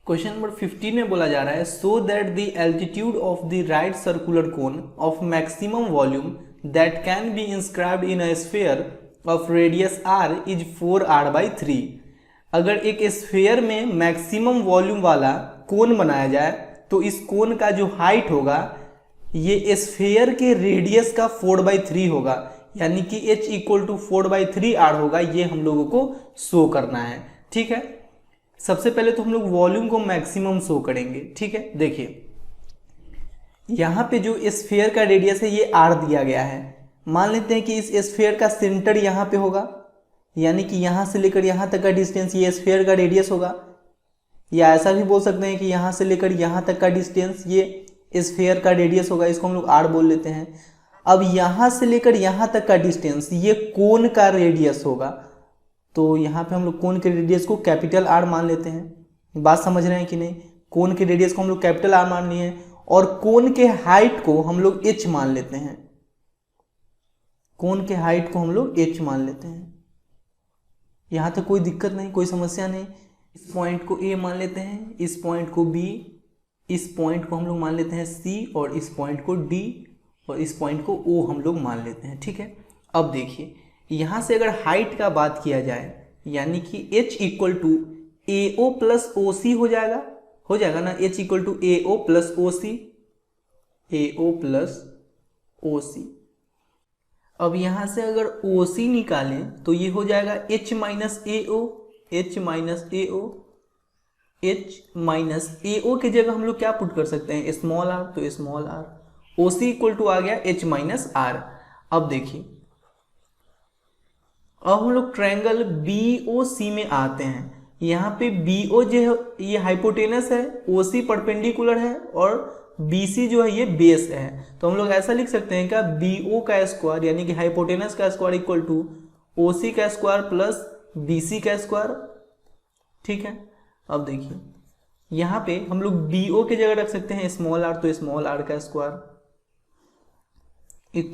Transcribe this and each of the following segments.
Question number 15 में बोला जा रहा है so that the altitude of the right circular cone of maximum volume that can be inscribed in a sphere of radius r is 4r/3। अगर एक sphere में maximum volume वाला कोन बनाया जाए तो इस कोन का जो हाइट होगा ये स्फीयर के रेडियस का 4/3 होगा, यानी कि h = 4/3r होगा। ये हम लोगों को शो करना है। ठीक है, सबसे पहले तो हम लोग वॉल्यूम को मैक्सिमम शो करेंगे। ठीक है, देखिए यहाँ पे जो स्फीयर का रेडियस है ये r दिया गया है। मान लेते हैं कि इस स्फीयर का सेंटर यहाँ पे होगा, यानी कि यहाँ से लेकर यहाँ तक का डिस्टेंस ये स्फीयर का रेडियस होगा, या ऐसा भी बोल सकते हैं कि यहाँ से लेकर यहाँ तक का डिस्टेंस ये स्फीयर का रेडियस होगा, इसको हम लोग r बोल लेते हैं। अब यहाँ से लेकर यहाँ तक का डिस्टेंस ये कोन का रेडियस होगा, तो यहाँ पे हम लोग कोन के रेडियस को कैपिटल R मान लेते हैं। बात समझ रहे हैं कि नहीं? कोन के रेडियस को हम लोग कैपिटल R मान लिए हैं और कोन के हाइट को हम लोग h मान लेते हैं। कोन के हाइट को हम लोग h मान लेते हैं। यहाँ तक कोई दिक्कत नहीं, कोई समस्या नहीं। इस पॉइंट को A मान लेते हैं, इस पॉइंट को B, इस पॉइंट को हम लोग मान लेते हैं C, और इस पॉइंट को D, और इस पॉइंट को O हम लोग मान लेते हैं। ठीक है, अब देखिए यहाँ से अगर हाइट का बात किया जाए, यानी कि h = AO + OC हो जाएगा ना। h = AO + OC, AO + OC। अब यहाँ से अगर OC निकालें तो ये हो जाएगा h - AO, h - AO, h - AO की जगह हम लोग क्या पुट कर सकते हैं? स्मॉल r, तो स्मॉल r। OC = आ गया h - R। अब देखिए अब हम लोग ट्रायंगल BOC में आते हैं। यहाँ पे BO जो है ये हाइपोटेनस है, OC परपेंडिकुलर है, और BC जो है ये बेस है। तो हम लोग ऐसा लिख सकते हैं क्या? BO का स्क्वायर यानी कि हाइपोटेनस का स्क्वायर = OC का स्क्वायर प्लस BC का स्क्वायर। ठीक है, अब देखिए यहाँ पे हम लोग BO की जगह रख सकते हैं स्मॉल r, तो स्मॉल r का स्क्वायर =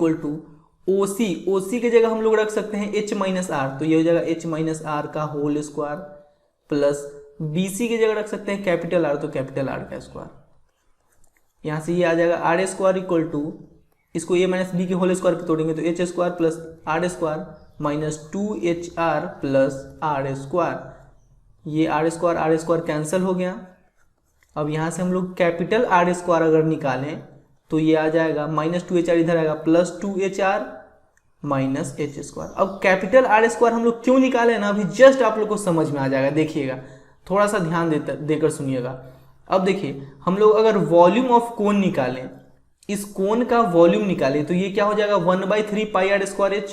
OC की जगह हम लोग रख सकते हैं h - R, तो ये हो जाएगा h - R का होल स्क्वायर प्लस BC की जगह रख सकते हैं कैपिटल R, तो कैपिटल R का स्क्वायर। यहाँ से ये आ जाएगा r² = इसको a - b के होल स्क्वायर पे तोड़ेंगे तो h² + r² - 2HR + r²। ये r² कैंसिल हो गया। अब यहाँ से हम लोग कैपिटल R² अगर निकालें तो ये आ जाएगा -2HR, इधर आएगा +2HR - h²। अब कैपिटल R² हम लोग क्यों निकाले ना, अभी जस्ट आप लोग को समझ में आ जाएगा। देखिएगा, थोड़ा सा ध्यान देकर सुनिएगा। अब देखिए हम लोग अगर वॉल्यूम ऑफ कोन निकालें, इस कोन का वॉल्यूम निकालें, तो ये क्या हो जाएगा? 1/3 πr²h,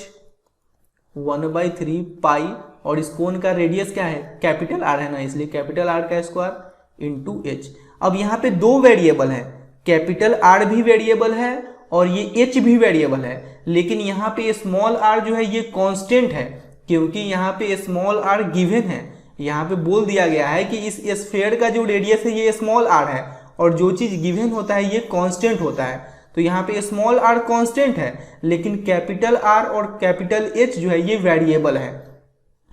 1/3 पाई, और इस कोन का रेडियस क्या है? कैपिटल R है ना, इसलिए कैपिटल R का स्क्वायर इंटू h। अब यहाँ पे दो वेरिएबल है, कैपिटल R भी वेरिएबल है और ये h भी वेरिएबल है, लेकिन यहाँ पे स्मॉल r जो है ये कांस्टेंट है, क्योंकि यहाँ पे स्मॉल r गिवन है। यहाँ पे बोल दिया गया है कि इस स्फीयर का जो रेडियस है ये स्मॉल r है, और जो चीज गिवन होता है ये कांस्टेंट होता है। तो यहाँ पे स्मॉल r कांस्टेंट है, लेकिन कैपिटल R और कैपिटल H जो है ये वेरिएबल है।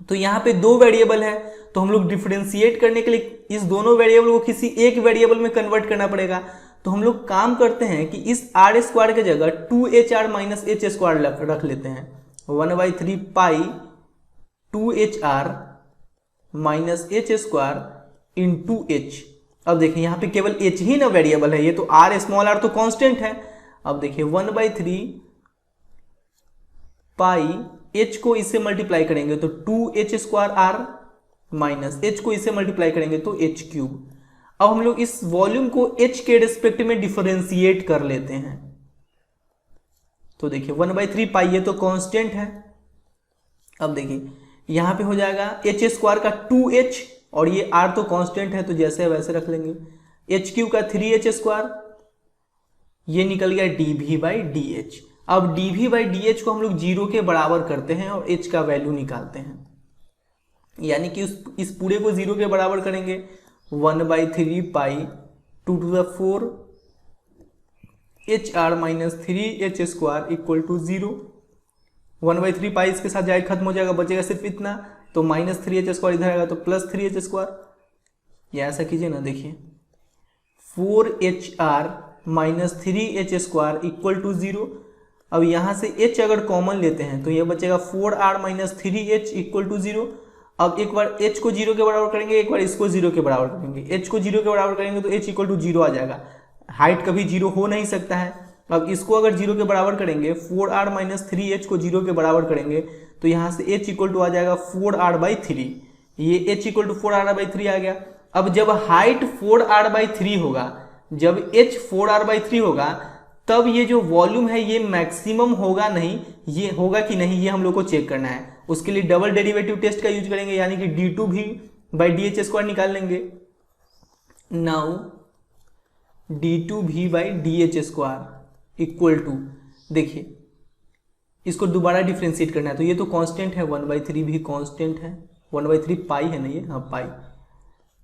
तो यहाँ पे दो वेरिएबल है, तो हम लोग डिफरेंशिएट करने के लिए इस दोनों वेरिएबल को किसी एक वेरिएबल में कन्वर्ट करना पड़ेगा। तो हम लोग काम करते हैं कि इस r² की जगह 2HR - h² रख लेते हैं। 1/3 पाई 2HR - h² इंटू h। अब देखिए यहाँ पे केवल h ही ना वेरिएबल है, ये तो r स्मॉल r तो कांस्टेंट है। अब देखिए 1/3 पाई h को इससे मल्टीप्लाई करेंगे तो 2h² माइनस h को इससे मल्टीप्लाई करेंगे तो h³। अब हम लोग इस वॉल्यूम को h के रिस्पेक्ट में डिफरेंशिएट कर लेते हैं। तो देखिए 1/3 पाई ये तो कांस्टेंट है। अब देखिए यहां पे हो जाएगा h² का 2h, और ये r तो कांस्टेंट है तो जैसे वैसे रख लेंगे। h³ का 3h², ये निकल गया dV/dh। अब dV/dh को हम लोग 0 के बराबर करते हैं और h का वैल्यू निकालते हैं, यानी कि इस पूरे को 0 के बराबर करेंगे। 1/3 पाई 2⁴ HR - 3h² = 0। 1/3 पाई इसके साथ जाए खत्म हो जाएगा, बचेगा सिर्फ इतना, तो -3h² इधर आएगा तो +3h²। या ऐसा कीजिए ना, देखिए 4HR minus 3H² equal to 0। अब यहाँ से h अगर कॉमन लेते हैं तो यह बचेगा 4R minus 3H equal to 0। अब एक बार h को 0 के बराबर करेंगे, एक बार इसको 0 के बराबर करेंगे। h को 0 के बराबर करेंगे तो h इक्वल टू 0 आ जाएगा, हाइट कभी 0 हो नहीं सकता है। अब इसको अगर 0 के बराबर करेंगे, 4R माइनस 3H को 0 के बराबर करेंगे तो यहाँ से h इक्वल टू आ जाएगा 4R/3। ये h इक्वल टू 4R/3 आ गया। अब जब हाइट 4R/3 होगा, जब h 4R/3 होगा, तब ये जो वॉल्यूम है ये मैक्सिमम होगा नहीं, ये होगा कि नहीं, ये हम लोग को चेक करना है। उसके लिए डबल डेरिवेटिव टेस्ट का यूज करेंगे, यानी कि d2v/dh² निकाल लेंगे। नाउ d2v/dh² इक्वल टू, देखिए इसको दोबारा डिफ्रेंशिएट करना है तो ये तो कांस्टेंट है, 1/3 भी कांस्टेंट है, 1/3 पाई है ना ये, हाँ पाई।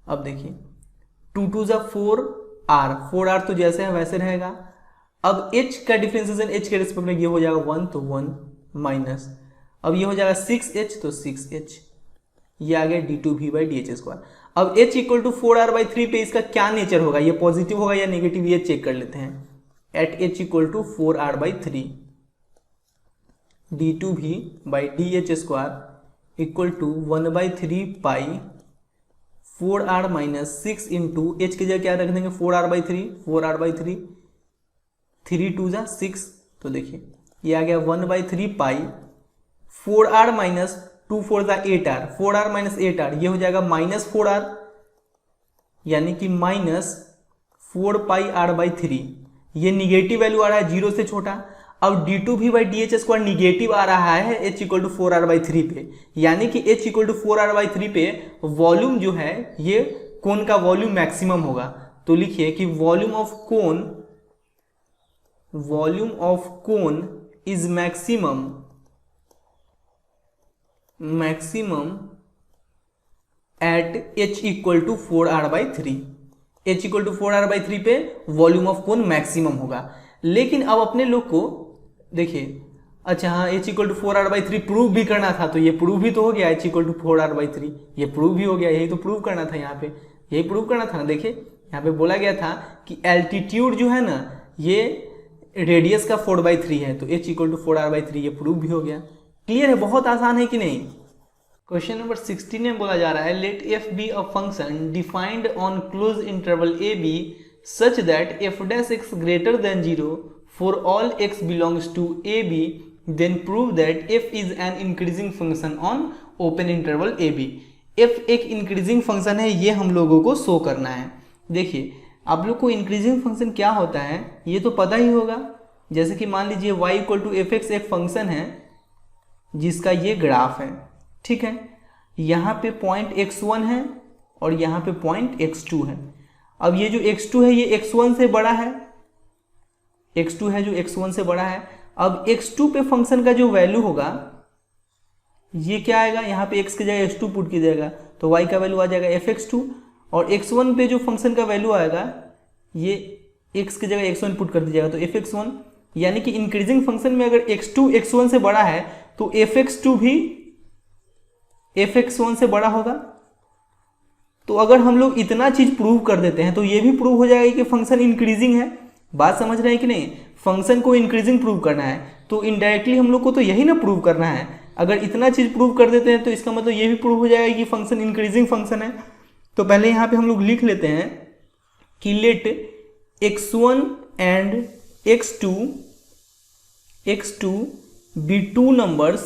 अब देखिए 2 2 जा 4R, 4R तो जैसे है वैसे रहेगा। अब h का डिफ्रेंशिएशन h के रिस्पेक्ट में ये हो जाएगा 1 तो 1 माइनस, अब ये हो जाएगा 6h तो 6h, ये आ गया d2v/dh²। अब h इक्वल टू 4R/3 पे इसका क्या नेचर होगा, ये पॉजिटिव होगा या नेगेटिव, ये चेक कर लेते हैं। At h equal to 4R/3 d2v/dh² equal to 1/3 pi 4R minus 6 into h की जगह क्या रख देंगे 4R/3, 4R/3, 3 2 जा 6, तो देखिए ये आ गया 1/3 पाई 4R माइनस 2 4 जा 8R, 4R माइनस 8R, ये हो जाएगा माइनस 4R, यानी कि माइनस 4 पाई R/3। ये निगेटिव वैल्यू आ रहा है 0 से छोटा। अब d2v/dh² निगेटिव आ रहा है h इक्वल टू 4R/3 पे, यानी कि h इक्वल टू 4R/3 पे वॉल्यूम जो है ये कोन का वॉल्यूम मैक्सिमम होगा। तो लिखिए कि volume of cone is maximum at h equal to 4R/3। h equal to 4R/3 पे वॉल्यूम ऑफ कोन मैक्सिमम होगा। लेकिन अब अपने लोग को देखिए, अच्छा हाँ h equal to 4R/3 prove भी करना था, तो ये प्रूव भी तो हो गया, h इक्वल टू 4R/3 ये प्रूव भी हो गया, यही तो प्रूव करना था, यहाँ पे यही प्रूव करना था ना। देखिए यहाँ पे बोला गया था कि एल्टीट्यूड जो है ना ये रेडियस का 4/3 है, तो h इक्वल टू 4R/3 ये प्रूव भी हो गया। क्लियर है, बहुत आसान है कि नहीं। क्वेश्चन नंबर 16 में बोला जा रहा है let f be a function defined on close interval a b such that f' greater than 0 for all x belongs to a b, then prove that f is an increasing function on open interval a b। f एक increasing function है, ये हम लोगों को show करना है। देखिए आप लोग को इंक्रीजिंग फंक्शन क्या होता है ये तो पता ही होगा। जैसे कि मान लीजिए y इक्वल टू fx एक फंक्शन है जिसका ये ग्राफ है, ठीक है। यहाँ पे पॉइंट x1 है और यहाँ पे पॉइंट x2 है। अब ये जो x2 है ये x1 से बड़ा है, x2 है जो x1 से बड़ा है। अब x2 पे फंक्शन का जो वैल्यू होगा ये क्या आएगा, यहाँ पे x की जगह x2 पुट की जाएगा तो y का वैल्यू आ जाएगा fx2, और x1 पे जो फंक्शन का वैल्यू आएगा ये x की जगह x1 पुट कर दीजिएगा तो fx1। यानी कि इंक्रीजिंग फंक्शन में अगर x2 x1 से बड़ा है तो fx2 भी fx1 से बड़ा होगा। तो अगर हम लोग इतना चीज प्रूव कर देते हैं तो ये भी प्रूव हो जाएगा कि फंक्शन इंक्रीजिंग है। बात समझ रहे हैं कि नहीं, फंक्शन को इंक्रीजिंग प्रूव करना है तो इनडायरेक्टली हम लोग को तो यही ना प्रूव करना है। अगर इतना चीज प्रूव कर देते हैं तो इसका मतलब ये भी प्रूव हो जाएगा कि फंक्शन इंक्रीजिंग फंक्शन है। तो पहले यहाँ पे हम लोग लिख लेते हैं कि let x1 and x2 be two numbers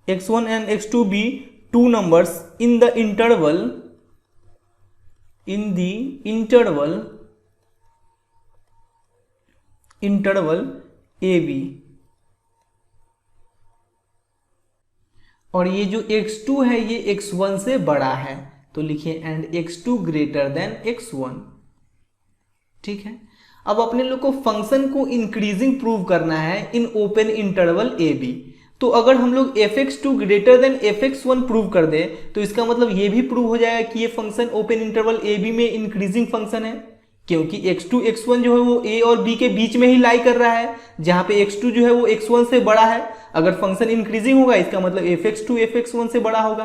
x1 and x2 be two numbers in the interval AB, और ये जो x2 है ये x1 से बड़ा है तो लिखिए and x2 greater than x1, ठीक है। अब अपने लोग को फंक्शन को इंक्रीजिंग प्रूव करना है इन ओपन इंटरवल AB। तो अगर हम लोग fx2 greater than fx1 prove कर दे तो इसका मतलब ये भी प्रूव हो जाएगा कि ये फंक्शन ओपन इंटरवल AB में इंक्रीजिंग फंक्शन है। क्योंकि x2 x1 जो है वो a और b के बीच में ही लाई कर रहा है, जहां पे x2 जो है वो x1 से बड़ा है। अगर फंक्शन इंक्रीजिंग होगा इसका मतलब fx2 fx1 से बड़ा होगा।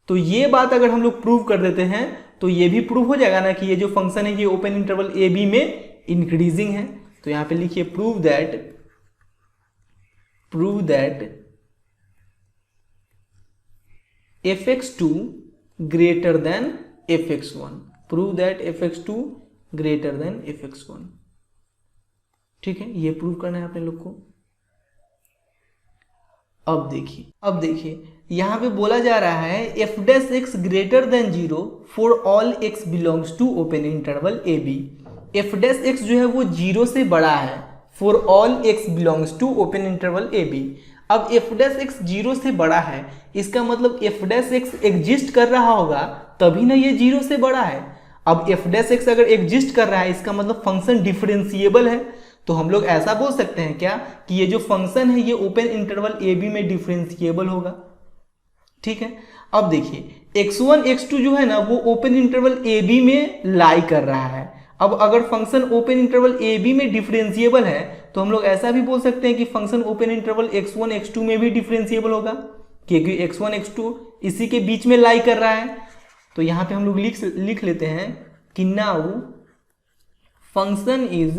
तो ये बात अगर हम लोग प्रूव कर देते हैं तो ये भी प्रूव हो जाएगा ना कि ये जो फंक्शन है ये ओपन इंटरवल ए बी में इंक्रीजिंग है। तो यहां पे लिखिए prove that fx2 greater than fx1, prove that fx2 greater than fx1। ठीक है, ये प्रूव करना है अपने लोग को। अब देखिए यहां पे बोला जा रहा है f dash x greater than 0 for all x belongs to open interval A B. f dash x जो है वो 0 से बड़ा है for all x belongs to open interval A B. अब f डैश x 0 से बड़ा है, इसका मतलब f डैश x एग्जिस्ट कर रहा होगा तभी ना ये 0 से बड़ा है। अब f डैश x अगर एग्जिस्ट कर रहा है इसका मतलब फंक्शन डिफरेंशिएबल है। तो हम लोग ऐसा बोल सकते हैं क्या कि ये जो फंक्शन है ये ओपन इंटरवल ए बी में डिफरेंशिएबल होगा। ठीक है, अब देखिए x1 x2 जो है ना वो ओपन इंटरवल ए बी में लाई कर रहा है। अब अगर function open interval A B में डिफरेंशिएबल है तो हम लोग ऐसा भी बोल सकते हैं कि function open interval x1 x2 में भी डिफरेंशिएबल होगा, क्योंकि x1 x2 इसी के बीच में लाई कर रहा है। तो यहां पे हम लोग लिख लेते हैं कि now function is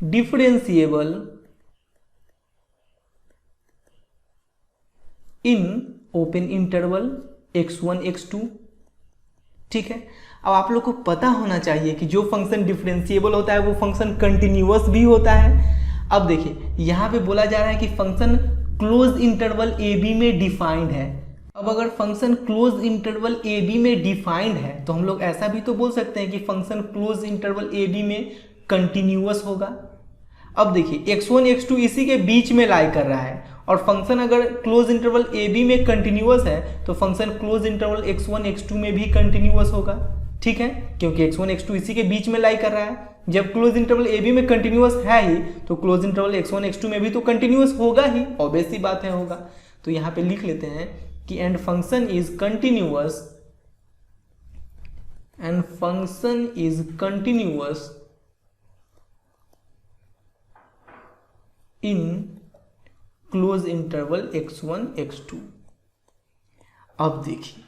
differentiable in open interval x1 x2। ठीक है, अब आप लोग को पता होना चाहिए कि जो फंक्शन डिफरेंशिएबल होता है वो फंक्शन कंटिन्यूअस भी होता है। अब देखिए यहां पे बोला जा रहा है कि function close interval A B में डिफाइंड है। अब अगर function close interval A B में डिफाइंड है तो हम लोग ऐसा भी तो बोल सकते हैं कि function close interval A B में कंटिन्यूअस होगा। अब देखिए x1 x2 इसी के बीच में लाई कर रहा है और फंक्शन अगर क्लोज इंटरवल ए बी में कंटिन्यूअस है तो function close interval x1 x2 में भी कंटिन्यूअस होगा। ठीक है, क्योंकि x1 x2 इसी के बीच में लाई कर रहा है। जब क्लोज इंटरवल ए बी में कंटिन्यूअस है ही तो क्लोज इंटरवल x1 x2 में भी तो कंटिन्यूअस होगा ही, ऑब्वियस सी बात है होगा। तो यहाँ पे लिख लेते हैं कि and function is continuous in close interval x1 x2। अब देखिए,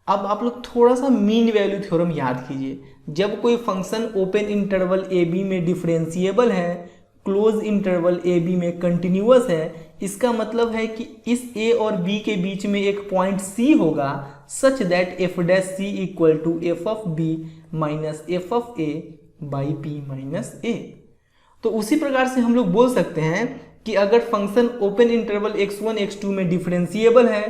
अब आप लोग थोड़ा सा मीन वैल्यू थ्योरम याद कीजिए। जब कोई function open interval A B में डिफरेंशिएबल है, क्लोज इंटरवल ए बी में कंटिन्यूअस है, इसका मतलब है कि इस a और b के बीच में एक पॉइंट c होगा such that f dash c equal to f of b minus f of a by b minus a। तो उसी प्रकार से हम लोग बोल सकते हैं कि अगर function open interval x1 x2 में डिफरेंशिएबल है,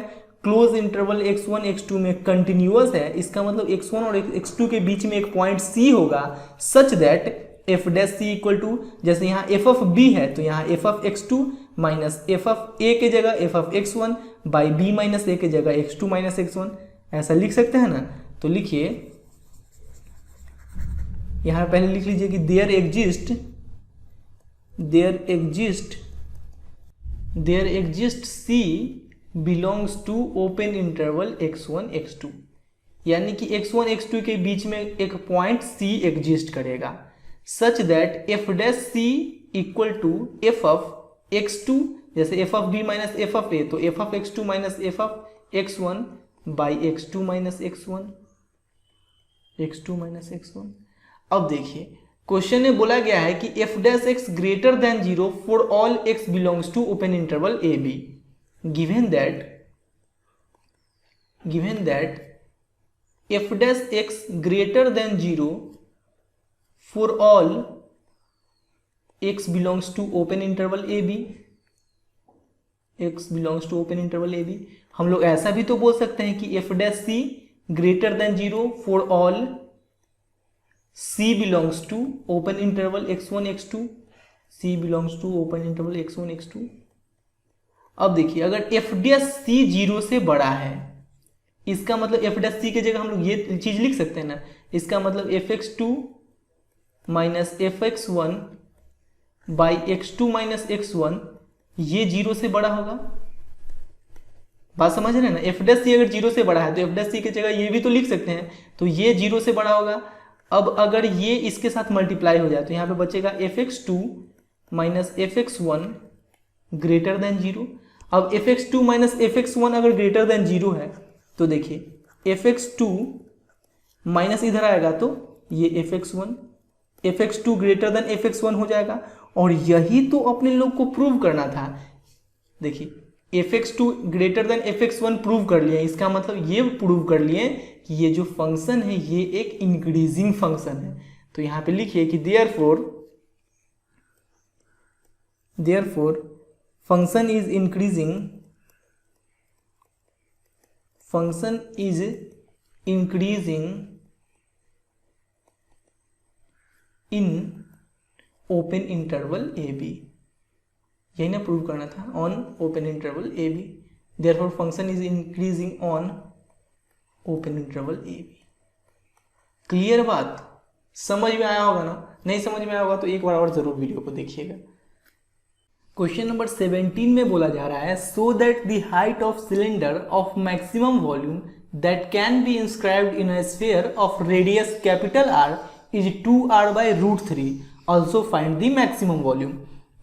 क्लोज इंटरवल x1 x2 में कंटिन्यूअस है, इसका मतलब x1 और x2 के बीच में एक पॉइंट c होगा such that f dash c equal to, जैसे यहाँ f ऑफ b है तो यहाँ f of x2 minus f of a के जगह f of x1 by b minus a के जगह x2 माइनस x1, ऐसा लिख सकते हैं ना। तो लिखिए यहाँ पहले लिख लीजिए कि there exist c belongs to open interval x1 x2, यानी कि x1 x2 के बीच में एक पॉइंट c एग्जिस्ट करेगा such that f dash c equal to f of x2, जैसे f of b minus f of a तो f of x2 minus f of x1 by x2 minus x1। अब देखिए question में बोला गया है कि f dash x greater than 0 for all x belongs to open interval A B, given that f dash x greater than 0 for all x belongs to open interval AB, हम लोग ऐसा भी तो बोल सकते हैं कि f dash c greater than 0 for all c belongs to open interval x1 x2। अब देखिए अगर f डैश c 0 से बड़ा है, इसका मतलब f डैश c की जगह हम लोग ये चीज लिख सकते हैं ना, इसका मतलब fx2 minus fx1 by x2 minus x1 ये 0 से बड़ा होगा। बात समझ रहे हैं ना। एफ डैश सी अगर 0 से बड़ा है तो एफ डैश सी की जगह ये भी तो लिख सकते हैं, तो ये 0 से बड़ा होगा। अब अगर ये इसके साथ मल्टीप्लाई हो जाए तो यहाँ पे बचेगा fx2 minus fx1 greater than 0। अब fx2 माइनस fx1 अगर ग्रेटर देन 0 है तो देखिए fx2 माइनस इधर आएगा तो ये fx2 ग्रेटर देन fx1 हो जाएगा। और यही तो अपने लोग को प्रूव करना था। देखिए fx2 greater than fx1 prove कर लिया, इसका मतलब ये प्रूव कर लिए कि ये जो फंक्शन है ये एक इंक्रीजिंग फंक्शन है। तो यहाँ पे लिखिए कि therefore function is increasing in open interval A B, यही ना प्रूव करना था, on open interval A B. Therefore function is increasing on open interval A B. Clear बात, समझ में आया होगा ना। नहीं समझ में आया होगा तो एक बार और जरूर वीडियो को देखिएगा। क्वेश्चन नंबर 17 में बोला जा रहा है so that the height of cylinder of maximum volume that can be inscribed in a sphere of radius capital R is 2r/√3, also find the maximum volume.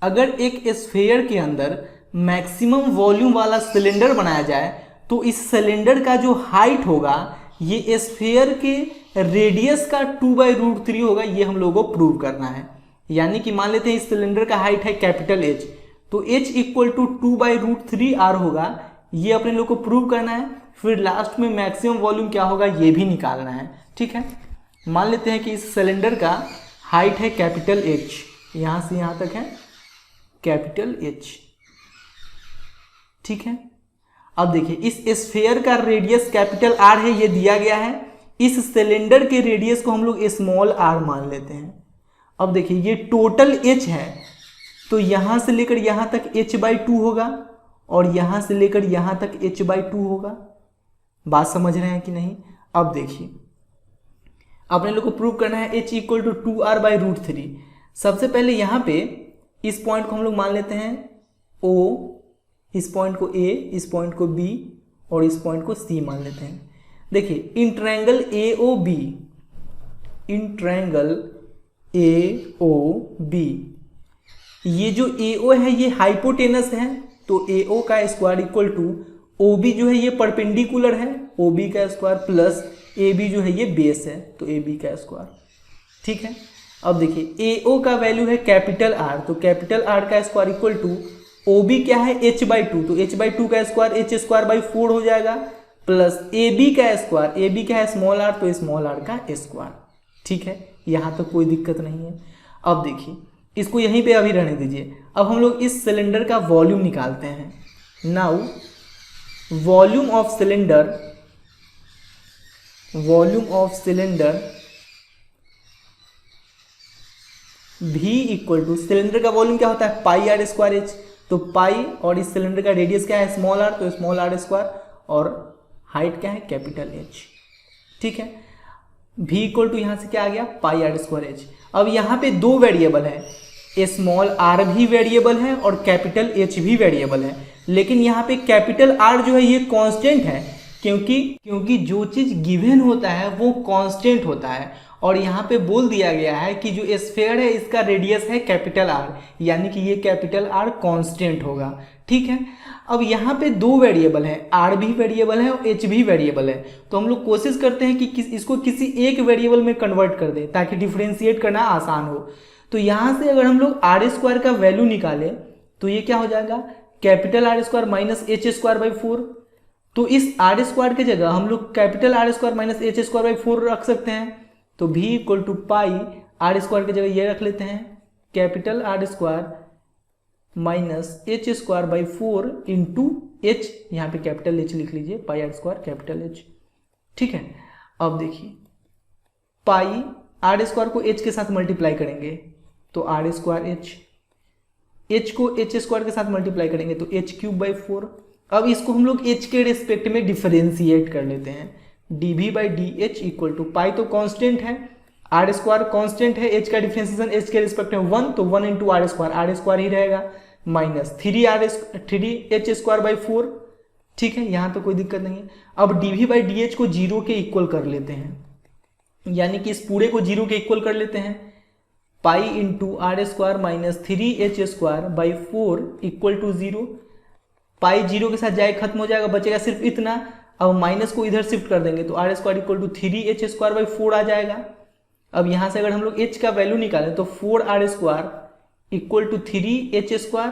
अगर एक स्फीयर के अंदर मैक्सिमम वॉल्यूम वाला सिलेंडर बनाया जाए तो इस cylinder का जो हाइट होगा ये स्फीयर के रेडियस का 2/√3 होगा। ये हम लोगों को प्रूव करना है। यानी कि मान लेते हैं इस सिलेंडर का हाइट है कैपिटल H, तो H इक्वल टू 2/√3r होगा। ये अपने लोग को प्रूव करना है। फिर लास्ट में मैक्सिमम वॉल्यूम क्या होगा ये भी निकालना है। ठीक है, मान लेते हैं कि इस सिलेंडर का हाइट है कैपिटल H, यहां से यहां तक है कैपिटल H। ठीक है, अब देखिए इस स्फीयर का रेडियस कैपिटल R है, ये दिया गया है। इस सिलेंडर के रेडियस को हम लोग स्मॉल r मान लेते हैं। अब देखिए ये टोटल H है, तो यहां से लेकर यहां तक h/2 होगा और यहां से लेकर यहां तक h/2 होगा। बात समझ रहे हैं कि नहीं। अब देखिए अपने लोग को प्रूव करना है h इक्वल टू 2r/√3। सबसे पहले यहां पे इस पॉइंट को हम लोग मान लेते हैं O, इस पॉइंट को A, इस पॉइंट को B और इस पॉइंट को C मान लेते हैं। देखिए इन ट्रायंगल AOB, ये जो AO है ये हाइपोटेनस है, तो AO का स्क्वायर इक्वल टू OB जो है ये परपेंडिकुलर है, OB का स्क्वायर प्लस AB जो है ये बेस है, तो AB का स्क्वायर। ठीक है, अब देखिए AO का वैल्यू है कैपिटल R, तो कैपिटल R का स्क्वायर इक्वल टू OB क्या है h/2, तो h/2 का स्क्वायर h² 4 हो जाएगा प्लस AB का स्क्वायर, AB क्या है स्मॉल r, तो स्मॉल r का स्क्वायर। ठीक है, यहां तक कोई दिक्कत नहीं है। अब देखिए इसको यहीं पे अभी रहने दीजिए। अब हम लोग इस सिलेंडर का वॉल्यूम निकालते हैं। Now volume of cylinder V equal to, cylinder का वॉल्यूम क्या होता है πr²h, तो पाई और इस सिलेंडर का रेडियस क्या है स्मॉल r, तो स्मॉल r² और हाइट क्या है कैपिटल H। ठीक है, V इक्वल टू यहाँ से क्या आ गया πr²h। अब यहाँ पे दो वेरिएबल है, स्मॉल r भी वेरिएबल है और कैपिटल H भी वेरिएबल है, लेकिन यहाँ पे कैपिटल R जो है ये कांस्टेंट है, क्योंकि जो चीज गिवन होता है वो कांस्टेंट होता है। और यहाँ पे बोल दिया गया है कि जो स्फीयर है इसका रेडियस है कैपिटल R, यानी कि ये कैपिटल R कांस्टेंट होगा। ठीक है, अब यहाँ पे दो वेरिएबल है, R भी वेरिएबल है और H भी वेरिएबल है, तो हम लोग कोशिश करते हैं कि इसको किसी एक वेरिएबल में कन्वर्ट कर दें ताकि डिफ्रेंशिएट करना आसान हो। तो यहाँ से अगर हम लोग r² का वैल्यू निकालें तो ये क्या हो जाएगा कैपिटल R² माइनस h²/4। तो इस r² की जगह हम लोग कैपिटल R² माइनस h²/4 रख सकते हैं। तो V equal to pi r² की जगह ये रख लेते हैं capital R² minus h²/4 into h, यहाँ पे कैपिटल H लिख लीजिए, πr² कैपिटल H। ठीक है, अब देखिए पाई r² को h के साथ मल्टीप्लाई करेंगे तो r²h, h को h² के साथ मल्टीप्लाई करेंगे तो h³/4। अब इसको हम लोग h के रिस्पेक्ट में डिफरेंशिएट कर लेते हैं, dV/dh इक्वल टू पाई तो कांस्टेंट है, r² कांस्टेंट है, h का डिफरेंशिएशन h के रिस्पेक्ट में 1, तो 1 इंटू r² ही रहेगा, माइनस 3h²/4 ठीक है, यहाँ पे कोई दिक्कत नहीं है। अब dv बाई डी एच को जीरो के इक्वल कर लेते हैं, यानी कि इस पूरे को जीरो के इक्वल कर लेते हैं। Pi into R square minus 3h square by 4 equal to zero. Pi zero के साथ जाए खत्म हो जाएगा, बचेगा सिर्फ इतना। अब माइनस को इधर शिफ्ट कर देंगे तो R square equal to 3h square by 4 आ जाएगा। अब यहाँ से अगर हम लोग h का वैल्यू निकालें तो 4r square equal to 3h square,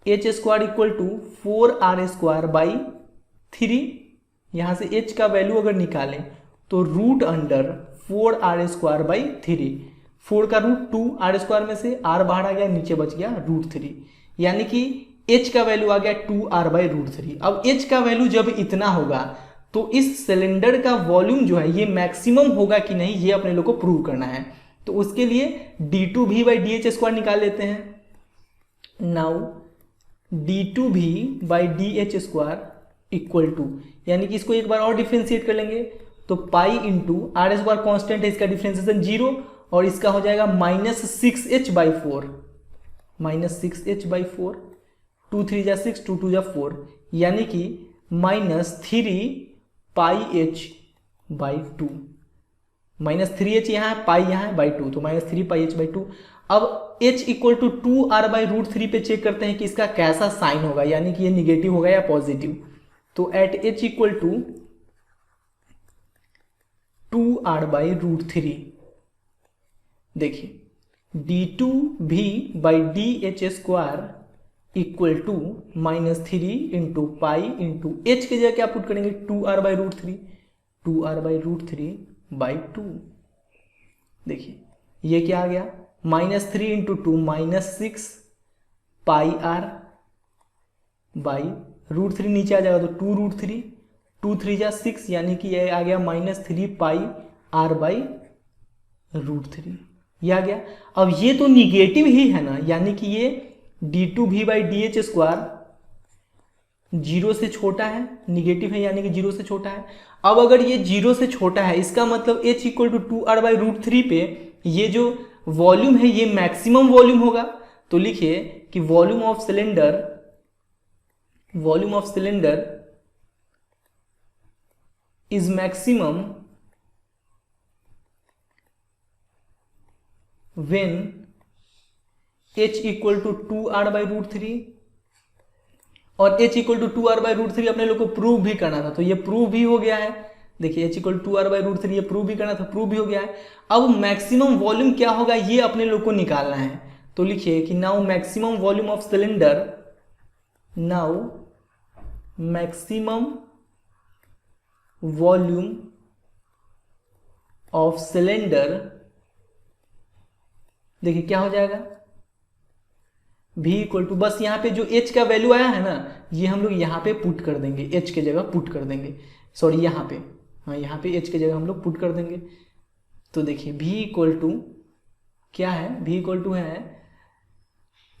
h square equal to 4r square by 3। यहाँ से h का वैल्यू अगर निकालें तो root under 4r square by 3, 4 का रूट 2, आर स्क्वायर में से r बाहर आ गया, नीचे बच गया रूट 3, यानी कि h का वैल्यू आ गया 2r बाई रूट 3। अब h का वैल्यू जब इतना होगा तो इस सिलेंडर का वॉल्यूम जो है ये मैक्सिमम होगा कि नहीं, ये अपने लोग को प्रूव करना है। तो उसके लिए d2v by D H square निकाल लेते हैं। Now d2v by D H square equal to, यानी कि इसको एक बार और डिफ्रेंशिएट कर लेंगे तो pi into R square constant है, इसका डिफ्रेंशिएशन 0 और इसका हो जाएगा -6h बाई 4, -6h बाई 4, 2 3 जा 6, 2 2 जा 4, यानी कि -3 पाई h बाई 2, -3h यहाँ है, पाई यहाँ है, बाई 2, तो -3 पाई h बाई 2। अब h equal to 2r by root 3 पे चेक करते हैं कि इसका कैसा साइन होगा, यानी कि ये निगेटिव होगा या पॉजिटिव। तो at h equal to 2r by root 3, देखिए d2v by D H square equal to -3 into pi into H की जगह क्या पुट करेंगे 2r by root 3, 2r by root 3 by 2। देखिए ये क्या आ गया, -3 into 2 -6 pi r by root 3, नीचे आ जाएगा तो 2 रूट 3, 2 3 जा 6, यानी कि ये आ गया -3 पाई r बाई रूट 3, ये आ गया। अब ये तो निगेटिव ही है ना, यानी कि ये d2v by D H square 0 से छोटा है, निगेटिव है यानी कि 0 से छोटा है। अब अगर ये 0 से छोटा है, इसका मतलब h equal to 2r by root 3 पे ये जो वॉल्यूम है ये मैक्सिमम वॉल्यूम होगा। तो लिखिए कि volume of cylinder is maximum when h equal to 2r by root 3, और h equal to 2r by root 3 अपने लोग को प्रूव भी करना था, तो ये प्रूव भी हो गया है। देखिए h equal to 2r by root 3 ये प्रूव भी करना था, प्रूव भी हो गया है। अब मैक्सिमम वॉल्यूम क्या होगा ये अपने लोग को निकालना है। तो लिखिए कि now maximum volume of cylinder, now maximum volume of cylinder, देखिए क्या हो जाएगा v इक्वल टू, बस यहाँ पे जो h का वैल्यू आया है ना ये हम लोग यहाँ पे पुट कर देंगे, h के जगह पुट कर देंगे, सॉरी यहाँ पे, हाँ यहाँ पे h के जगह हम लोग पुट कर देंगे। तो देखिए v इक्वल टू क्या है, v इक्वल टू है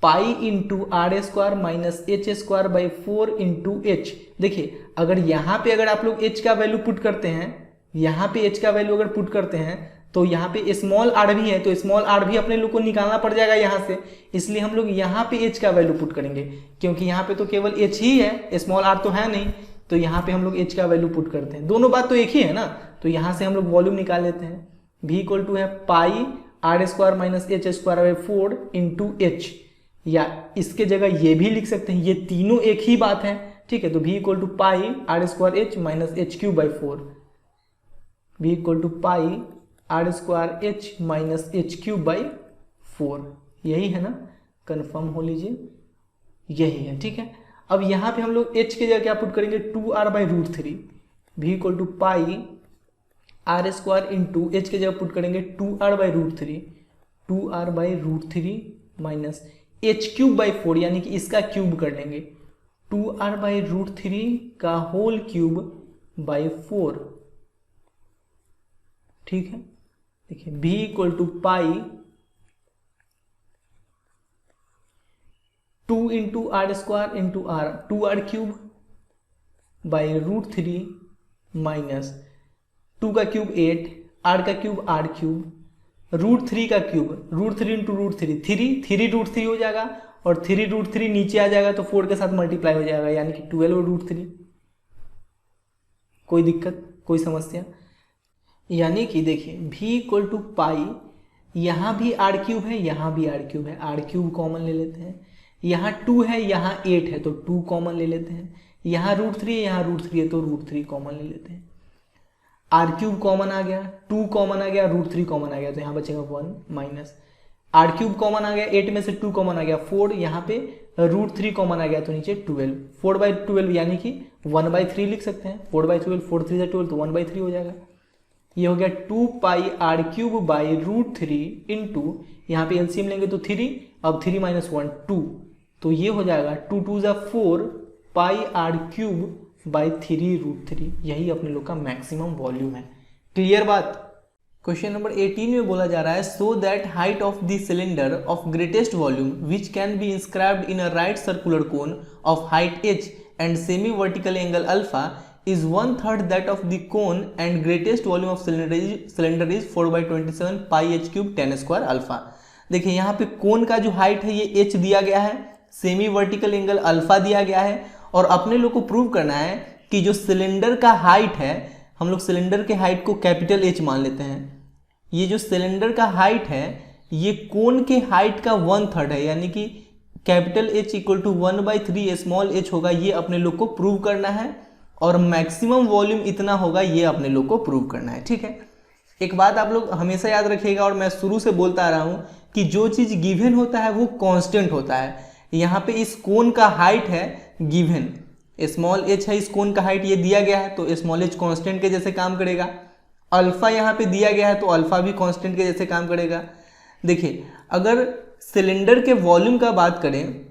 pi into R square minus H square by 4 into H. देखिए अगर यहाँ पे अगर आप लोग h का वैल्यू पुट करते हैं, यहाँ पे h का वैल्यू अगर पुट करते हैं तो यहाँ पे स्मॉल r भी है, तो स्मॉल r भी अपने लोग को निकालना पड़ जाएगा यहाँ से, इसलिए हम लोग यहाँ पे h का वैल्यू पुट करेंगे, क्योंकि यहाँ पे तो केवल h ही है, स्मॉल r तो है नहीं, तो यहाँ पे हम लोग h का वैल्यू पुट करते हैं। दोनों बात तो एक ही है ना, तो यहाँ से हम लोग वॉल्यूम निकाल लेते हैं। v इक्वल टू है pi R square minus H square by 4 into H, या इसके जगह ये भी लिख सकते हैं, ये तीनों एक ही बात है, ठीक है। तो v equal to pi R square H minus H cube by 4, v equal to pi R square H minus H cube by 4, यही है ना, कंफर्म हो लीजिए, यही है, ठीक है। अब यहाँ पे हम लोग h के जगह क्या पुट करेंगे 2r by root 3, v equal to pi R square into H के जगह पुट करेंगे 2r by root 3, 2r by root 3 minus H cube by 4, यानी कि इसका क्यूब कर लेंगे 2r बाई रूट 3 का होल क्यूब बाई 4, ठीक है। देखिए v equal to pi 2 into R square into R, 2r cube by root 3 minus 2 का क्यूब 8, r का क्यूब r क्यूब, रूट 3 का cube, root 3 into root 3, 3 root 3 हो जाएगा, और 3√3 नीचे आ जाएगा तो 4 के साथ मल्टीप्लाई हो जाएगा, यानी कि 12√3। कोई दिक्कत, कोई समस्या? यानी कि देखिए v इक्वल टू पाई, यहाँ भी आर क्यूब है, यहाँ भी आर क्यूब है, आर क्यूब कॉमन ले लेते हैं। यहाँ 2 है, यहाँ 8 है तो 2 कॉमन ले लेते हैं। यहाँ √3 है, यहाँ √3 है तो √3 कॉमन ले लेते हैं। आर क्यूब कॉमन आ गया, 2 कॉमन आ गया, √3 कॉमन आ गया तो यहाँ बचेगा 1 माइनस। आर क्यूब कॉमन आ गया, 8 में से 2 कॉमन आ गया 4, यहाँ पे √3 कॉमन आ गया तो नीचे 12, 4/12 यानी कि 1/3 लिख सकते हैं। 4/12, 4 3 से 12 तो 1/3 हो जाएगा। ये हो गया 2 पाई आर क्यूब बाई √3 इंटू, यहाँ पे एलसीएम लेंगे तो 3, अब 3 - 1 2, तो ये हो जाएगा 2 2 = 4 पाई आर क्यूब बाई 3√3। यही अपने लोग का मैक्सिमम वॉल्यूम है। क्लियर बात? क्वेश्चन नंबर 18 में बोला जा रहा है so that height of the cylinder of greatest volume which can be inscribed in a right circular cone of height h and semi vertical angle alpha is 1/3 that of the cone and greatest volume of cylinder is 4/27 pi h³ tan square alpha. देखिए यहाँ पे कोन का जो height है ये h दिया गया है, सेमी वर्टिकल एंगल अल्फा दिया गया है, और अपने लोग को प्रूव करना है कि जो सिलेंडर का हाइट है, हम लोग सिलेंडर के हाइट को कैपिटल H मान लेते हैं। ये जो सिलेंडर का हाइट है ये कोन के हाइट का 1/3 है, यानी कि capital H equal to 1/3 small h होगा। ये अपने लोग को प्रूव करना है, और मैक्सिमम वॉल्यूम इतना होगा ये अपने लोग को प्रूव करना है। ठीक है, एक बात आप लोग हमेशा याद रखिएगा, और मैं शुरू से बोलता आ रहा हूं कि जो चीज गिवन होता है वो कांस्टेंट होता है। यहाँ पे इस कोन का हाइट है गिवन, स्मॉल h है, इस कोन का हाइट ये दिया गया है तो स्मॉल h कांस्टेंट के जैसे काम करेगा। अल्फा यहाँ पे दिया गया है तो अल्फा भी कांस्टेंट के जैसे काम करेगा। देखिए अगर सिलेंडर के वॉल्यूम का बात करें,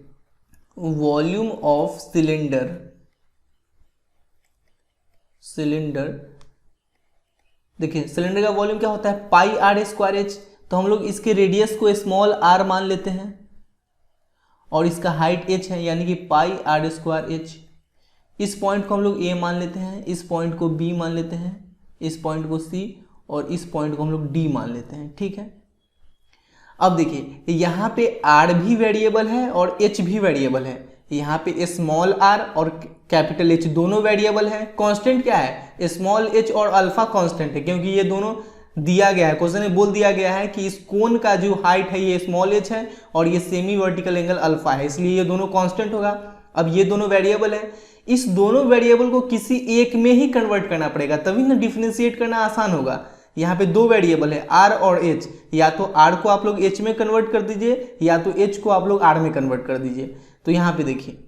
वॉल्यूम ऑफ सिलेंडर, देखिए सिलेंडर का वॉल्यूम क्या होता है पाई आर स्क्वायर एच, तो हम लोग इसके रेडियस को स्मॉल r मान लेते हैं और इसका हाइट h है, यानी कि पाई आर स्क्वायर एच। इस पॉइंट को हम लोग a मान लेते हैं, इस पॉइंट को b मान लेते हैं, इस पॉइंट को c और इस पॉइंट को हम लोग d मान लेते हैं। ठीक है, अब देखिए यहाँ पे r भी वेरिएबल है और h भी वेरिएबल है। यहाँ पे स्मॉल r और कैपिटल H दोनों वेरिएबल है। कांस्टेंट क्या है? स्मॉल h और अल्फा कांस्टेंट है, क्योंकि ये दोनों दिया गया है, क्वेश्चन में बोल दिया गया है कि इस कोन का जो हाइट है ये स्मॉल h है और ये सेमी वर्टिकल एंगल अल्फा है, इसलिए ये दोनों कांस्टेंट होगा। अब ये दोनों वेरिएबल है, इस दोनों वेरिएबल को किसी एक में ही कन्वर्ट करना पड़ेगा, तभी ना डिफरेंशिएट करना आसान होगा। यहाँ पे दो वेरिएबल है r और h, या तो r को आप लोग h में कन्वर्ट कर दीजिए या तो h को आप लोग r में कन्वर्ट कर दीजिए। तो यहाँ पे देखिए,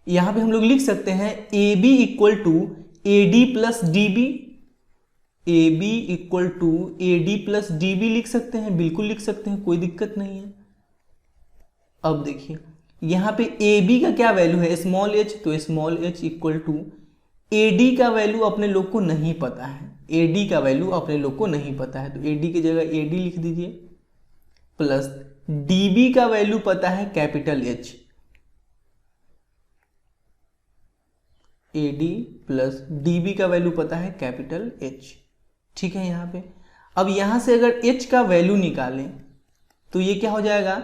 यहाँ पे हम लोग लिख सकते हैं AB equal to AD plus DB, AB equal to AD plus DB लिख सकते हैं, बिल्कुल लिख सकते हैं, कोई दिक्कत नहीं है। अब देखिए यहाँ पे AB का क्या वैल्यू है स्मॉल h, तो small h equal to AD का वैल्यू अपने लोग को नहीं पता है, AD का वैल्यू अपने लोग को नहीं पता है, तो AD की जगह AD लिख दीजिए, प्लस DB का वैल्यू पता है capital H, AD plus DB का वैल्यू पता है कैपिटल H। ठीक है, यहाँ पे अब यहाँ से अगर H का वैल्यू निकालें तो ये क्या हो जाएगा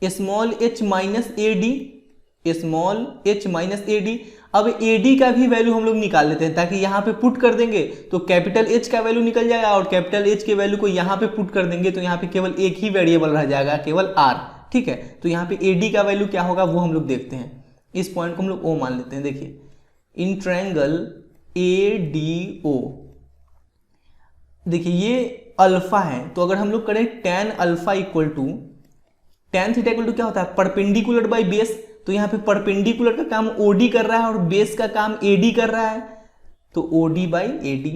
small h minus AD, small h minus AD। अब AD का भी वैल्यू हम लोग निकाल लेते हैं, ताकि यहाँ पे पुट कर देंगे तो कैपिटल H का वैल्यू निकल जाएगा और कैपिटल H के वैल्यू को यहाँ पे पुट कर देंगे तो यहाँ पे केवल एक ही वेरिएबल रह जाएगा, केवल R। ठीक है, तो यहाँ पे AD का वैल्यू क्या होगा वो हम लोग देखते हैं। इस पॉइंट को हम लोग O मान लेते हैं। देखिए इन ट्रायंगल ADO, देखिए ये अल्फा है, तो अगर हम लोग करें tan alpha equal to tan theta equal to क्या होता है परपेंडिकुलर बाई बेस, तो यहाँ पे परपेंडिकुलर का काम OD कर रहा है और बेस का काम AD कर रहा है, तो OD बाई AD।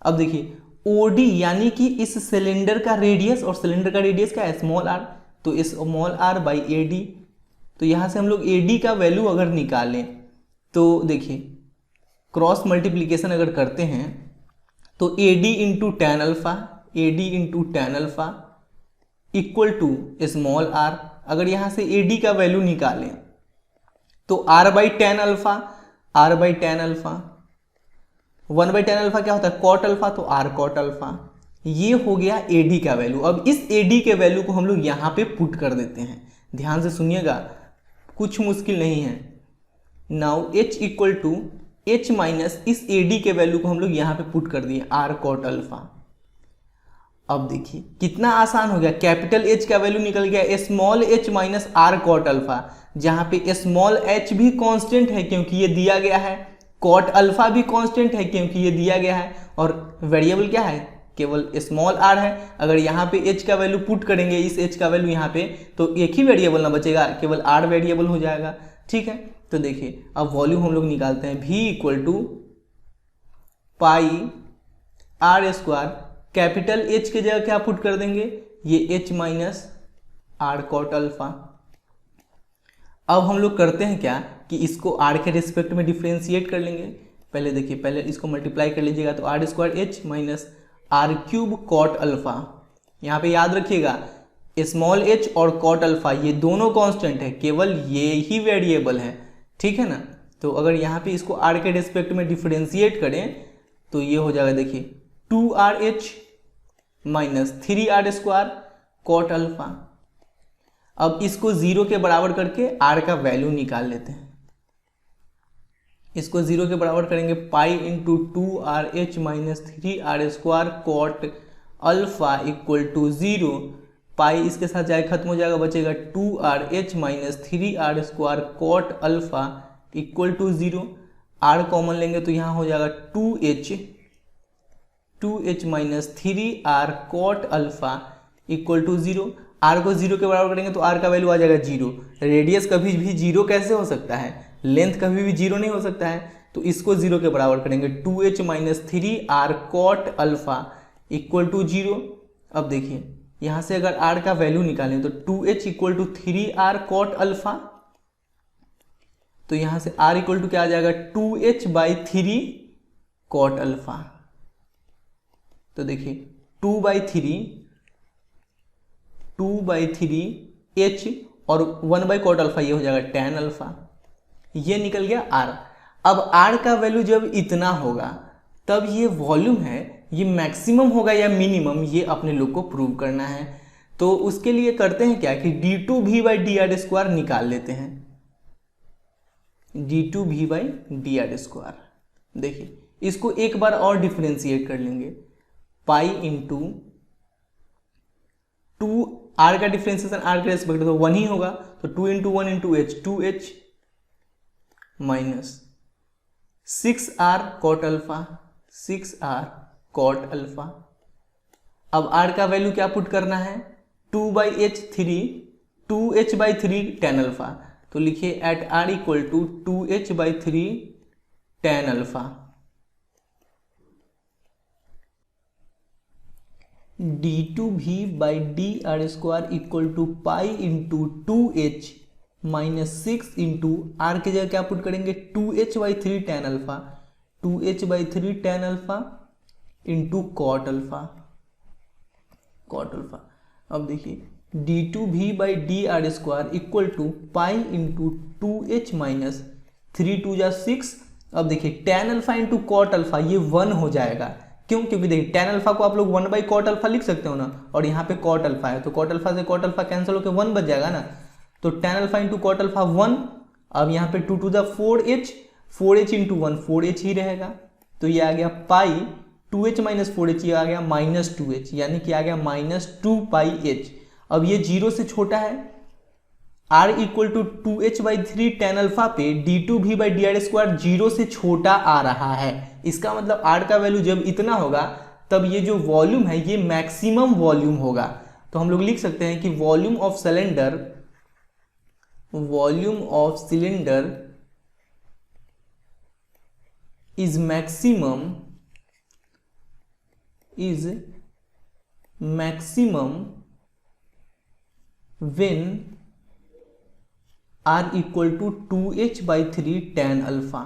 अब देखिए OD यानी कि इस सिलेंडर का रेडियस, और सिलेंडर का रेडियस क्या है स्मॉल r, तो स्मॉल r बाई AD। तो यहाँ से हम लोग AD का वैल्यू अगर निकालें तो देखिए क्रॉस मल्टीप्लीकेशन अगर करते हैं तो AD into tan alpha, AD into tan alpha equal to small r। अगर यहाँ से AD का वैल्यू निकालें तो r by tan alpha, r by tan alpha, 1 by tan alpha क्या होता है कॉट अल्फा, तो r कॉट अल्फा ये हो गया AD का वैल्यू। अब इस AD के वैल्यू को हम लोग यहाँ पे पुट कर देते हैं, ध्यान से सुनिएगा, कुछ मुश्किल नहीं है। Now H equal to H minus इस AD के वैल्यू को हम लोग यहाँ पे पुट कर दिए R कॉट अल्फा। अब देखिए कितना आसान हो गया, कैपिटल H का वैल्यू निकल गया small h minus R cot alpha, जहाँ पे स्मॉल h भी कांस्टेंट है क्योंकि ये दिया गया है, कॉट अल्फा भी कांस्टेंट है क्योंकि ये दिया गया है, और वेरिएबल क्या है, केवल स्मॉल r है। अगर यहाँ पे h का वैल्यू पुट करेंगे, इस h का वैल्यू यहाँ पे, तो एक ही वेरिएबल ना बचेगा, केवल r वेरिएबल हो जाएगा। ठीक है, तो देखिए अब वॉल्यूम हम लोग निकालते हैं, v equal to pi r square, capital H की जगह क्या पुट कर देंगे, ये h minus R cot alpha. अब हम लोग करते हैं क्या कि इसको r के रिस्पेक्ट में डिफ्रेंशिएट कर लेंगे। पहले देखिए, पहले इसको मल्टीप्लाई कर लीजिएगा तो R square h minus R cube cot alpha. यहाँ पे याद रखिएगा स्मॉल h और कॉट अल्फा ये दोनों कांस्टेंट है, केवल ये ही वेरिएबल है। ठीक है ना, तो अगर यहाँ पे इसको r के रिस्पेक्ट में डिफ्रेंशिएट करें तो ये हो जाएगा, देखिए 2RH minus 3R square cot alpha. अब इसको 0 के बराबर करके r का वैल्यू निकाल लेते हैं। इसको 0 के बराबर करेंगे, pi into 2RH minus 3R square cot alpha equal to 0। Pi इसके साथ जाए खत्म हो जाएगा, बचेगा 2RH minus 3R square cot alpha equal to 0। r common लेंगे तो यहाँ हो जाएगा 2h minus 3R cot alpha equal to 0। r को 0 के बराबर करेंगे तो r का वैल्यू आ जाएगा 0। रेडियस कभी भी 0 कैसे हो सकता है, लेंथ कभी भी 0 नहीं हो सकता है, तो इसको 0 के बराबर करेंगे, 2h minus 3R cot alpha equal to 0। अब देखिए यहाँ से अगर r का वैल्यू निकालें तो 2h equal to 3R cot alpha, तो यहाँ से r इक्वल टू क्या आ जाएगा, 2h बाई 3 कॉट अल्फा। तो देखिए 2 बाई 3 h और 1 बाई कॉट अल्फा, ये हो जाएगा tan अल्फा। ये निकल गया r। अब r का वैल्यू जब इतना होगा तब ये वॉल्यूम है, ये मैक्सिमम होगा या मिनिमम, ये अपने लोग को प्रूव करना है। तो उसके लिए करते हैं क्या कि d2v by d r square निकाल लेते हैं, d2v by d r square. देखिए इसको एक बार और डिफ्रेंशिएट कर लेंगे, पाई इंटू 2r का डिफ्रेंशिएशन r के रेस्पेक्ट तो 1 ही होगा, तो 2 into 1 into h, 2h minus 6r cot alpha, 6r cot alpha. अब r का वैल्यू क्या पुट करना है, 2 by h 3, 2h by 3 tan alpha. तो लिखिए at r equal to 2h by 3 tan alpha. d2v by d r square equal to pi into 2h minus 6 into r की जगह क्या पुट करेंगे, 2h by 3 tan alpha, 2h by 3 tan alpha into cot alpha, cot alpha. अब देखिए d2v by d r square equal to pi into 2h minus 3 2 जा 6। अब देखिए tan alpha into cot alpha, ये 1 हो जाएगा। क्यों, क्योंकि देखिए tan अल्फा को आप लोग 1 बाई कॉट अल्फा लिख सकते हो ना, और यहाँ पे कॉट अल्फा है तो कॉट अल्फा से कॉट अल्फा कैंसिल होकर 1 बच जाएगा ना, तो tan alpha into cot alpha 1। अब यहाँ पे 2 to the 4h, 4h into 1 4h ही रहेगा, तो ये आ गया पाई 2h माइनस 4h, ये आ गया माइनस 2h, यानी कि आ गया माइनस 2 पाई h। अब ये 0 से छोटा है, r equal to 2h by 3 tan alpha पे d2v by d r square 0 से छोटा आ रहा है। इसका मतलब r का वैल्यू जब इतना होगा तब ये जो वॉल्यूम है ये मैक्सिमम वॉल्यूम होगा। तो हम लोग लिख सकते हैं कि volume of cylinder, volume of cylinder is maximum, is maximum when r equal to 2h by 3 tan alpha.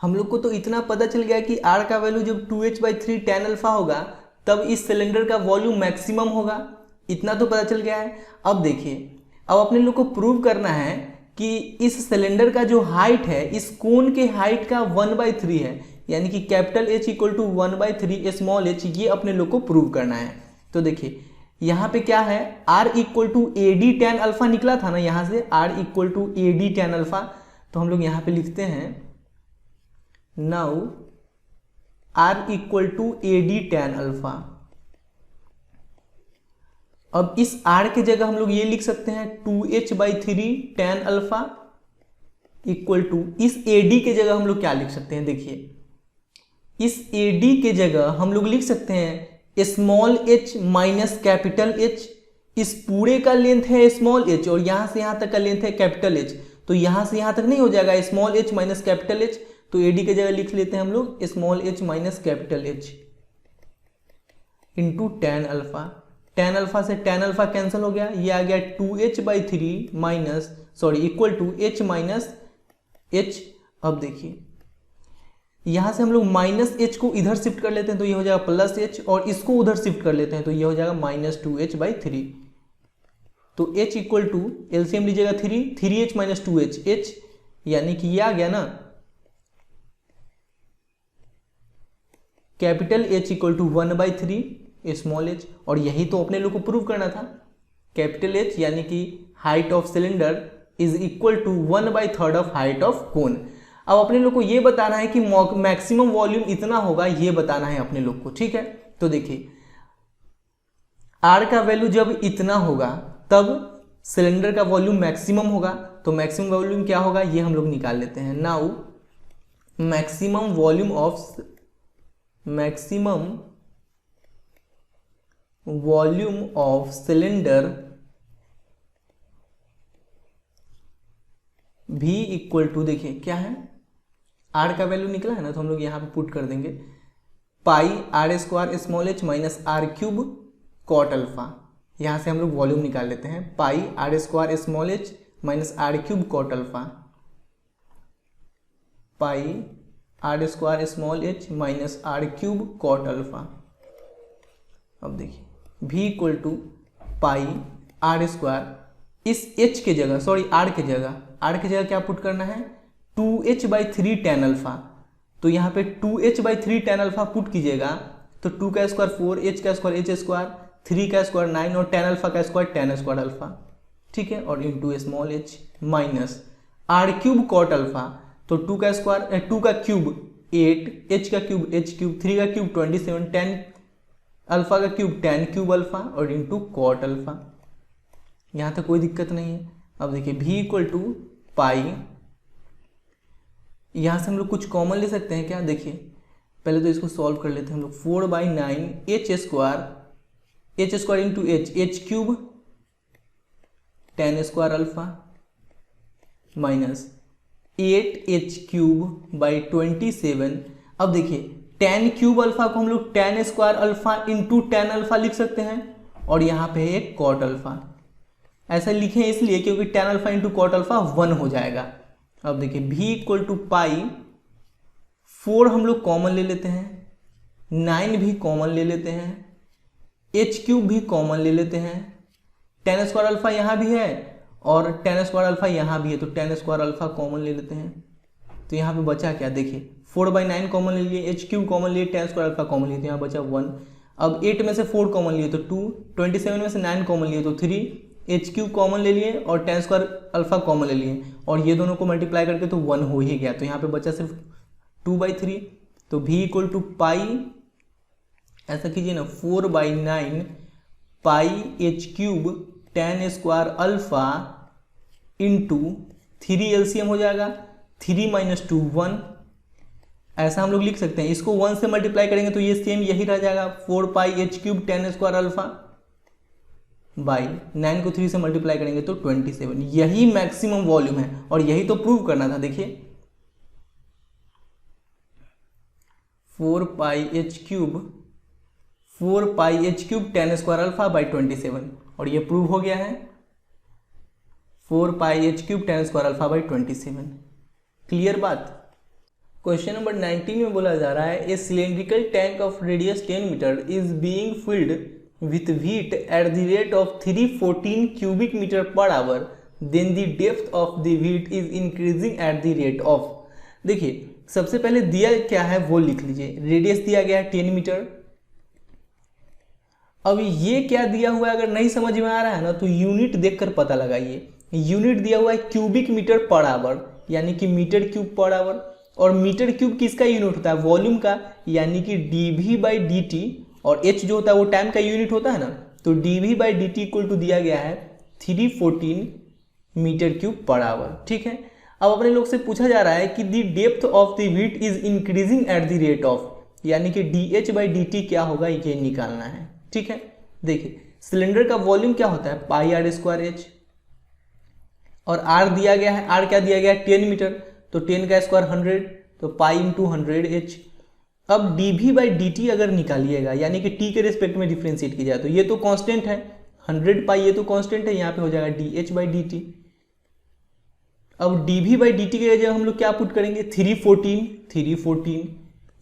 हम लोग को तो इतना पता चल गया कि r का वैल्यू जब 2h बाई 3 tan अल्फा होगा तब इस सिलेंडर का वॉल्यूम मैक्सिमम होगा, इतना तो पता चल गया है। अब देखिए अब अपने लोग को प्रूव करना है कि इस सिलेंडर का जो हाइट है इस कोन के हाइट का 1/3 है, यानी कि capital H equal to 1/3 small h, ये अपने लोग को प्रूव करना है। तो देखिए यहाँ पे क्या है, R equal to AD tan alpha निकला था ना यहाँ से, R equal to AD tan alpha, तो हम लोग यहाँ पे लिखते हैं now R equal to AD tan alpha. अब इस R के जगह हम लोग ये लिख सकते हैं 2h/3 tan alpha equal to, इस AD के जगह हम लोग क्या लिख सकते हैं, देखिए इस AD के जगह हम लोग लिख सकते हैं small h minus capital H। इस पूरे का लेंथ है स्मॉल h और यहाँ से यहाँ तक का लेंथ है कैपिटल H, तो यहाँ से यहाँ तक नहीं हो जाएगा small h minus capital H, तो AD के जगह लिख लेते हैं हम लोग small h minus capital H into tan alpha. tan alpha से tan अल्फा कैंसिल हो गया, ये आ गया 2h/3 minus equal to h minus h। अब देखिए यहाँ से हम लोग माइनस h को इधर शिफ्ट कर लेते हैं तो ये हो जाएगा प्लस h, और इसको उधर शिफ्ट कर लेते हैं तो ये हो जाएगा माइनस 2h/3। तो h इक्वल टू एलसीएम लीजिएगा 3h माइनस 2h, h यानी कि ये आ गया ना capital H equal to 1/3 small h, और यही तो अपने लोग को प्रूव करना था। कैपिटल H यानी कि height of cylinder is equal to 1/3 of height of cone. अब अपने लोग को ये बताना है कि मैक्सिमम वॉल्यूम इतना होगा, ये बताना है अपने लोग को, ठीक है। तो देखिए R का वैल्यू जब इतना होगा तब सिलेंडर का वॉल्यूम मैक्सिमम होगा, तो मैक्सिमम वॉल्यूम क्या होगा ये हम लोग निकाल लेते हैं। Now maximum volume of cylinder V equal to, देखिए क्या है R का वैल्यू निकला है ना, तो हम लोग यहाँ पे पुट कर देंगे pi r² small h minus r³ cot alpha. यहाँ से हम लोग वॉल्यूम निकाल लेते हैं, pi r² small h minus r³ cot alpha, pi r² small h minus r³ cot alpha. अब देखिए V equal to pi r², इस h के जगह R के जगह क्या पुट करना है 2h/3 tan अल्फा, तो यहाँ पे 2h/3 tan अल्फा पुट कीजिएगा तो 2 का स्क्वायर 4, h का स्क्वायर h स्क्वायर, 3 का स्क्वायर 9 और tan अल्फा का स्क्वायर tan स्क्वायर अल्फा, ठीक है, और into small h minus r³ cot alpha, तो 2 का स्क्वायर 2 का क्यूब 8, h का क्यूब h³, 3 का क्यूब 27, tan अल्फा का क्यूब tan³ अल्फा और इंटू कॉट अल्फा। यहाँ तक कोई दिक्कत नहीं है। अब देखिए V इक्वल टू पाई, यहाँ से हम लोग कुछ कॉमन ले सकते हैं क्या, देखिए पहले तो इसको सॉल्व कर लेते हैं हम लोग। 4/9 h² into h³ tan square alpha minus 8h³/27। अब देखिए tan³ अल्फा को हम लोग tan square alpha into tan alpha लिख सकते हैं, और यहाँ पे है कॉट अल्फा। ऐसा लिखें इसलिए क्योंकि tan alpha into cot alpha 1 हो जाएगा। अब देखिए V इक्वल टू पाई, 4 हम लोग कॉमन ले लेते हैं, 9 भी कॉमन ले लेते हैं, h³ भी कॉमन ले लेते हैं, tan स्क्वायर अल्फा यहाँ भी है और tan स्क्वायर अल्फा यहाँ भी है, तो tan स्क्वायर अल्फा कॉमन ले लेते हैं। तो यहाँ पे बचा क्या, देखिए 4/9 कॉमन ले लिए, h³ कॉमन लिए, tan स्क्वायर अल्फा कॉमन लिए, तो यहाँ बचा 1। अब 8 में से 4 कॉमन लिए तो 2, 27 में से 9 कॉमन लिए तो 3, h³ कॉमन ले लिए और tan स्क्वायर अल्फा कॉमन ले लिए, और ये दोनों को मल्टीप्लाई करके तो 1 हो ही गया, तो यहाँ पे बचा सिर्फ 2/3। तो V इक्वल टू पाई, ऐसा कीजिए ना 4/9 पाई h³ tan square alpha into 3 LCM हो जाएगा, 3 माइनस 2 1, ऐसा हम लोग लिख सकते हैं। इसको 1 से मल्टीप्लाई करेंगे तो ये सेम यही रह जाएगा 4 pi h³ tan square alpha by 9 को 3 से मल्टीप्लाई करेंगे तो 27। यही मैक्सिमम वॉल्यूम है और यही तो प्रूव करना था। देखिए 4 pi h³ tan square alpha by 27, और ये प्रूव हो गया है 4 pi h³ tan square alpha by 27। Clear बात। क्वेश्चन नंबर 19 में बोला जा रहा है a cylindrical tank of radius 10 metre is being filled with wheat at the rate of 314 cubic meter per hour, then the depth of the wheat is increasing at the rate of। देखिए सबसे पहले दिया क्या है वो लिख लीजिए। Radius दिया गया है 10 मीटर। अब ये क्या दिया हुआ है, अगर नहीं समझ में आ रहा है ना तो यूनिट देखकर पता लगाइए। यूनिट दिया हुआ है क्यूबिक मीटर पर आवर, यानी कि मीटर क्यूब पर आवर। और मीटर क्यूब किसका यूनिट होता है, वॉल्यूम का, यानी कि dV/dt। और h जो होता है वो टाइम का यूनिट होता है ना, तो dV/dt इक्वल टू दिया गया है 314 मीटर क्यूब पर आवर। ठीक है, अब अपने लोग से पूछा जा रहा है कि the depth of the wheat is increasing at the rate of, यानी कि dH/dt क्या होगा ये निकालना है। ठीक है, देखिए सिलेंडर का वॉल्यूम क्या होता है πr²h, और r दिया गया है, r क्या दिया गया है 10 मीटर, तो 10 का स्क्वायर 100, तो पाई इंटू 100h। अब dV/dt अगर निकालिएगा, यानी कि t के रिस्पेक्ट में डिफ्रेंशिएट किया जाए, तो ये तो कांस्टेंट है 100 पाई, ये तो कांस्टेंट है, यहाँ पे हो जाएगा dH/dt। अब dV/dt की जगह हम लोग क्या पुट करेंगे, 314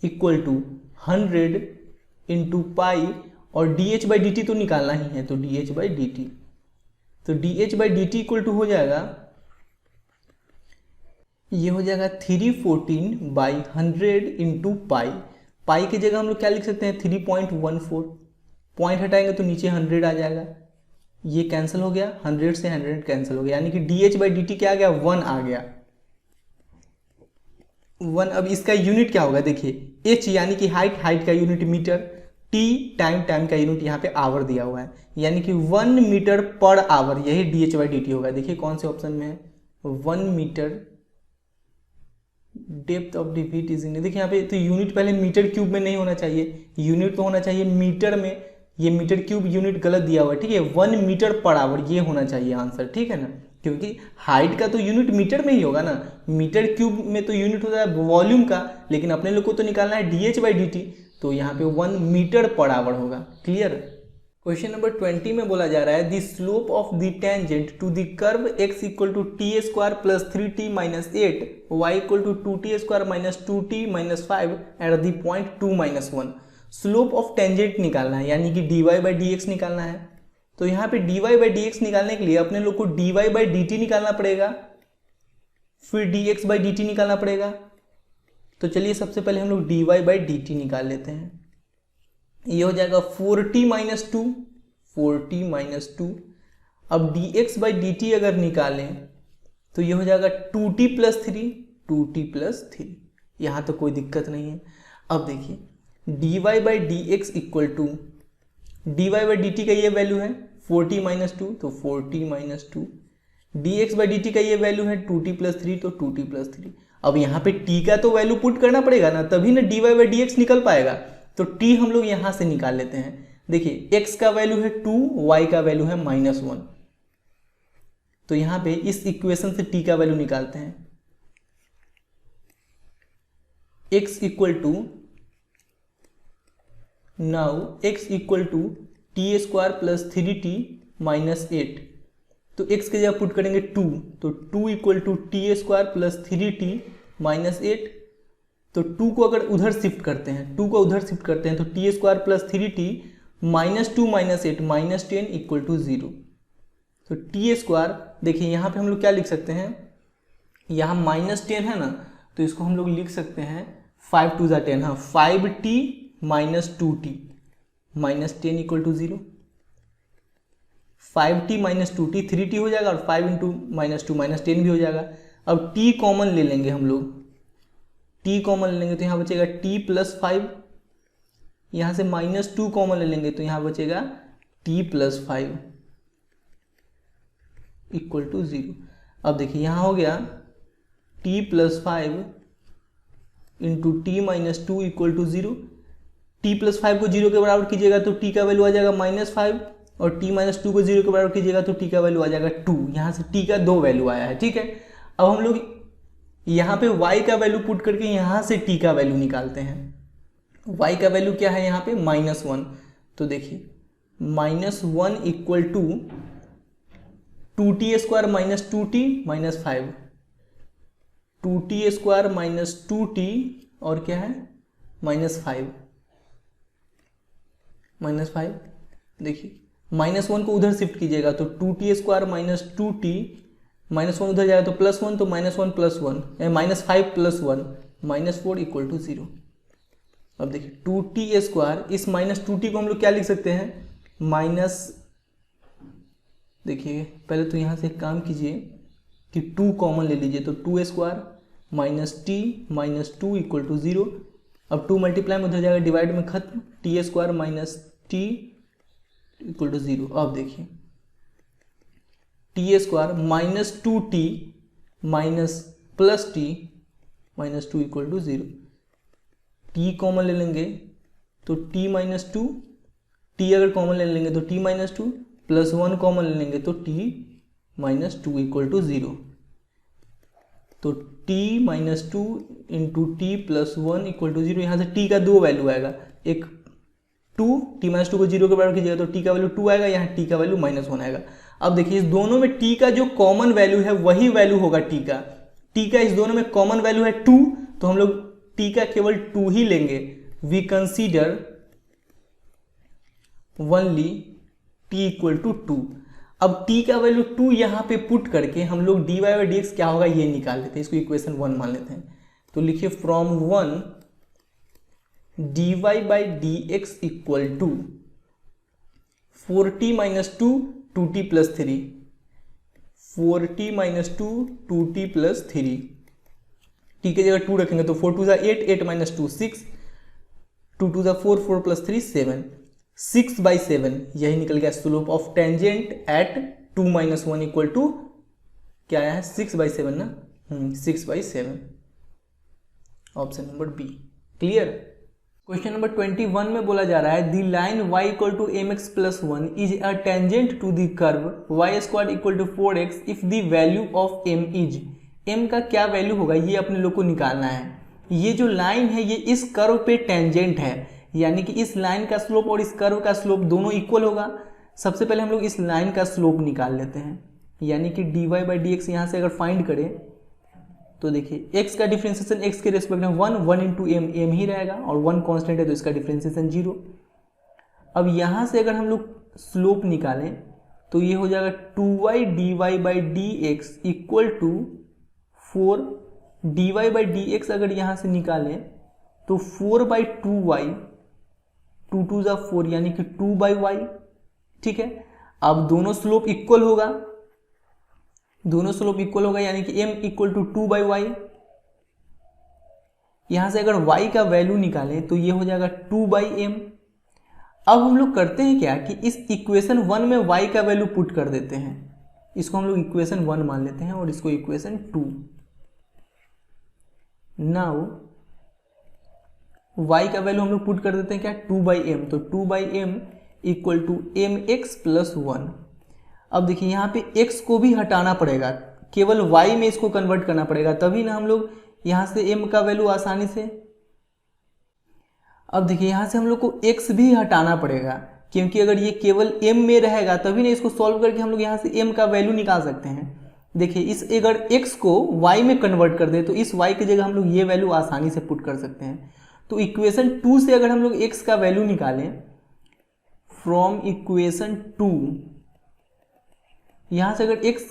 इक्वल टू 100 इंटू पाई, और dH/dt तो निकालना ही है, तो dH/dt, तो dH/dt इक्वल टू हो जाएगा, ये हो जाएगा 314/100 इंटू पाई। पाई की जगह हम लोग क्या लिख सकते हैं 3.14, पॉइंट हटाएंगे तो नीचे 100 आ जाएगा, ये कैंसिल हो गया, 100 से 100 कैंसिल हो गया, यानी कि dH/dt क्या आ गया 1 आ गया 1। अब इसका यूनिट क्या होगा, देखिए h यानी कि हाइट का यूनिट मीटर, t टाइम का यूनिट यहाँ पे आवर दिया हुआ है, यानी कि 1 मीटर पर आवर, यही dH/dt होगा। देखिए कौन से ऑप्शन में है, 1 metre depth of the wheat is in, देखिए यहाँ पे तो यूनिट पहले मीटर क्यूब में नहीं होना चाहिए, यूनिट तो होना चाहिए मीटर में, ये मीटर क्यूब यूनिट गलत दिया हुआ है। ठीक है, 1 मीटर पर आवर ये होना चाहिए आंसर। ठीक है ना, क्योंकि हाइट का तो यूनिट मीटर में ही होगा ना, मीटर क्यूब में तो यूनिट होता है वॉल्यूम का, लेकिन अपने लोग को तो निकालना है dH/dt, तो यहाँ पे 1 मीटर पर आवर होगा। क्लियर। क्वेश्चन नंबर 20 में बोला जा रहा है the slope of the tangent to the curve x equal to t² plus 3t minus 8 y equal to 2t² minus 2t minus 5 at the point 2 minus 1। Slope of tangent निकालना है, यानी कि dy/dx निकालना है। तो यहाँ पे dy/dx निकालने के लिए अपने लोग को dy/dt निकालना पड़ेगा, फिर dx/dt निकालना पड़ेगा। तो चलिए सबसे पहले हम लोग dy/dt निकाल लेते हैं। ये हो जाएगा 4t माइनस 2, 4t माइनस 2। अब dx/dt अगर निकालें तो ये हो जाएगा 2t प्लस 3, 2t प्लस 3, यहाँ तो कोई दिक्कत नहीं है। अब देखिए dy/dx इक्वल टू dy/dt का ये वैल्यू है 4t माइनस 2, तो 4t माइनस 2, dx/dt का ये वैल्यू है 2t प्लस 3, तो 2t प्लस 3। अब यहाँ पे t का तो वैल्यू पुट करना पड़ेगा ना, तभी ना dy/dx निकल पाएगा, तो t हम लोग यहाँ से निकाल लेते हैं। देखिए x का वैल्यू है 2, y का वैल्यू है -1, तो यहाँ पे इस इक्वेशन से t का वैल्यू निकालते हैं। x equal to, now x equal to t² plus 3t minus 8, तो x की जगह पुट करेंगे 2, तो 2 equal to t² plus 3t minus 8, तो 2 को अगर उधर शिफ्ट करते हैं, 2 को उधर शिफ्ट करते हैं तो t² plus 3t minus 2 minus 8 minus 10 equal to 0। तो t², देखिए यहाँ पे हम लोग क्या लिख सकते हैं, यहाँ -10 है ना, तो इसको हम लोग लिख सकते हैं 5 2 10, हाँ 5t minus 2t minus 10 equal to 0। 5t minus 2t 3t हो जाएगा, और 5 इंटू माइनस 2 माइनस 10 भी हो जाएगा। अब t कॉमन ले लेंगे हम लोग, t कॉमन ले लेंगे तो यहाँ बचेगा t प्लस 5, यहाँ से -2 कॉमन ले लेंगे तो यहाँ बचेगा t प्लस 5 इक्वल टू 0। अब देखिए यहाँ हो गया t plus 5 into t minus 2 equal to 0। t plus 5 को 0 के बराबर कीजिएगा तो t का वैल्यू आ जाएगा -5, और t माइनस 2 को 0 के बराबर कीजिएगा तो t का वैल्यू आ जाएगा 2। यहाँ से t का 2 वैल्यू आया है। ठीक है, अब हम लोग यहाँ पे y का वैल्यू पुट करके यहाँ से t का वैल्यू निकालते हैं। y का वैल्यू क्या है यहाँ पे -1, तो देखिए -1 equal to 2t² minus 2t minus 5, 2t² minus 2t और क्या है -5, -5। देखिए -1 को उधर शिफ्ट कीजिएगा तो 2t² माइनस 2t, -1 उधर जाएगा तो +1, तो -1 + 1 -5 + 1, -4 इक्वल टू 0। अब देखिए 2t², इस -2t को हम लोग क्या लिख सकते हैं, देखिए पहले तो यहाँ से एक काम कीजिए कि 2 कॉमन ले लीजिए, तो 2² -t -2 इक्वल टू 0। अब 2 मल्टीप्लाई में उधर जाएगा, डिवाइड में खत्म, t² -t इक्वल टू 0। अब देखिए t² -2t +t -2 equal to 0। t common ले लेंगे तो t -2, t अगर कॉमन ले लेंगे तो t -2 प्लस 1 कॉमन ले लेंगे तो t -2 इक्वल टू 0। तो t -2 into t plus 1 equal to 0। यहाँ से t का 2 वैल्यू आएगा, एक 2, t -2 को 0 के बराबर कीजिएगा तो t का वैल्यू 2 आएगा, यहाँ t का वैल्यू -1 आएगा। अब देखिए इस दोनों में t का जो कॉमन वैल्यू है वही वैल्यू होगा t का इस दोनों में कॉमन वैल्यू है 2, तो हम लोग t का केवल 2 ही लेंगे। We consider only t equal to 2। अब t का वैल्यू 2 यहाँ पे पुट करके हम लोग dy/dx क्या होगा ये निकाल लेते हैं, इसको इक्वेशन 1 मान लेते हैं। तो लिखिए from 1 dy/dx equal to 4t - 2 2t + 3, 4t - 2 2t + 3। t की जगह 2 रखेंगे तो 4 2 8, 8 - 2 6, 2 2 4, 4 + 3 7, 6/7 यही निकल गया slope of tangent at 2 - 1 equal to क्या आया है 6/7 ना, 6/7, option number B. Clear. Question number 21 में बोला जा रहा है the line y = mx + 1 is a tangent to the curve y² = 4x if the value of m is, m का क्या वैल्यू होगा ये अपने लोग को निकालना है। ये जो लाइन है ये इस कर्व पे टेंजेंट है, यानी कि इस लाइन का स्लोप और इस कर्व का स्लोप दोनों इक्वल होगा। सबसे पहले हम लोग इस लाइन का स्लोप निकाल लेते हैं, यानी कि dy/dx यहाँ से अगर फाइंड करें तो देखिए x का डिफरेंशिएशन x के रेस्पेक्ट में 1 इंटू m ही रहेगा, और 1 कांस्टेंट है तो इसका डिफरेंशिएशन 0। अब यहाँ से अगर हम लोग स्लोप निकालें तो ये हो जाएगा 2y dy/dx equal to 4 dy/dx अगर यहाँ से निकालें तो 4/2y, 2 2 4 यानी कि 2/y। ठीक है, अब दोनों स्लोप इक्वल होगा, यानी कि m इक्वल टू 2/y। यहां से अगर y का वैल्यू निकालें तो ये हो जाएगा 2/m। अब हम लोग करते हैं क्या कि इस इक्वेशन 1 में y का वैल्यू पुट कर देते हैं, इसको हम लोग इक्वेशन 1 मान लेते हैं और इसको इक्वेशन 2। नाउ y का वैल्यू हम लोग पुट कर देते हैं क्या 2/m, तो 2/m इक्वल टू mx + 1। अब देखिए यहाँ पे x को भी हटाना पड़ेगा, केवल y में इसको कन्वर्ट करना पड़ेगा, तभी ना हम लोग यहाँ से m का वैल्यू आसानी से। अब देखिए यहाँ से हम लोग को x भी हटाना पड़ेगा, क्योंकि अगर ये केवल m में रहेगा तभी ना इसको सॉल्व करके हम लोग यहाँ से m का वैल्यू निकाल सकते हैं। देखिए इस अगर x को y में कन्वर्ट कर दे तो इस y की जगह हम लोग ये वैल्यू आसानी से पुट कर सकते हैं। तो इक्वेशन 2 से अगर हम लोग x का वैल्यू निकालें फ्रॉम इक्वेशन 2, यहाँ से अगर x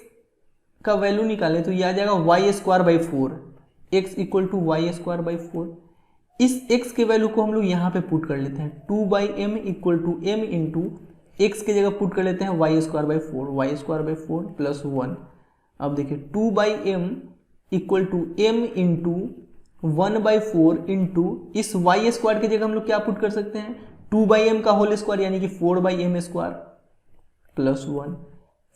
का वैल्यू निकालें तो ये आ जाएगा y²/4, x equal to y²/4। इस x के वैल्यू को हम लोग यहाँ पे पुट कर लेते हैं, 2/m equal to m into x की जगह पुट कर लेते हैं y²/4, y² प्लस 1। अब देखिए 2/m equal to m into 1/4 into इस y² की जगह हम लोग क्या पुट कर सकते हैं 2/m का होल स्क्वायर, यानी कि 4/m² प्लस 1।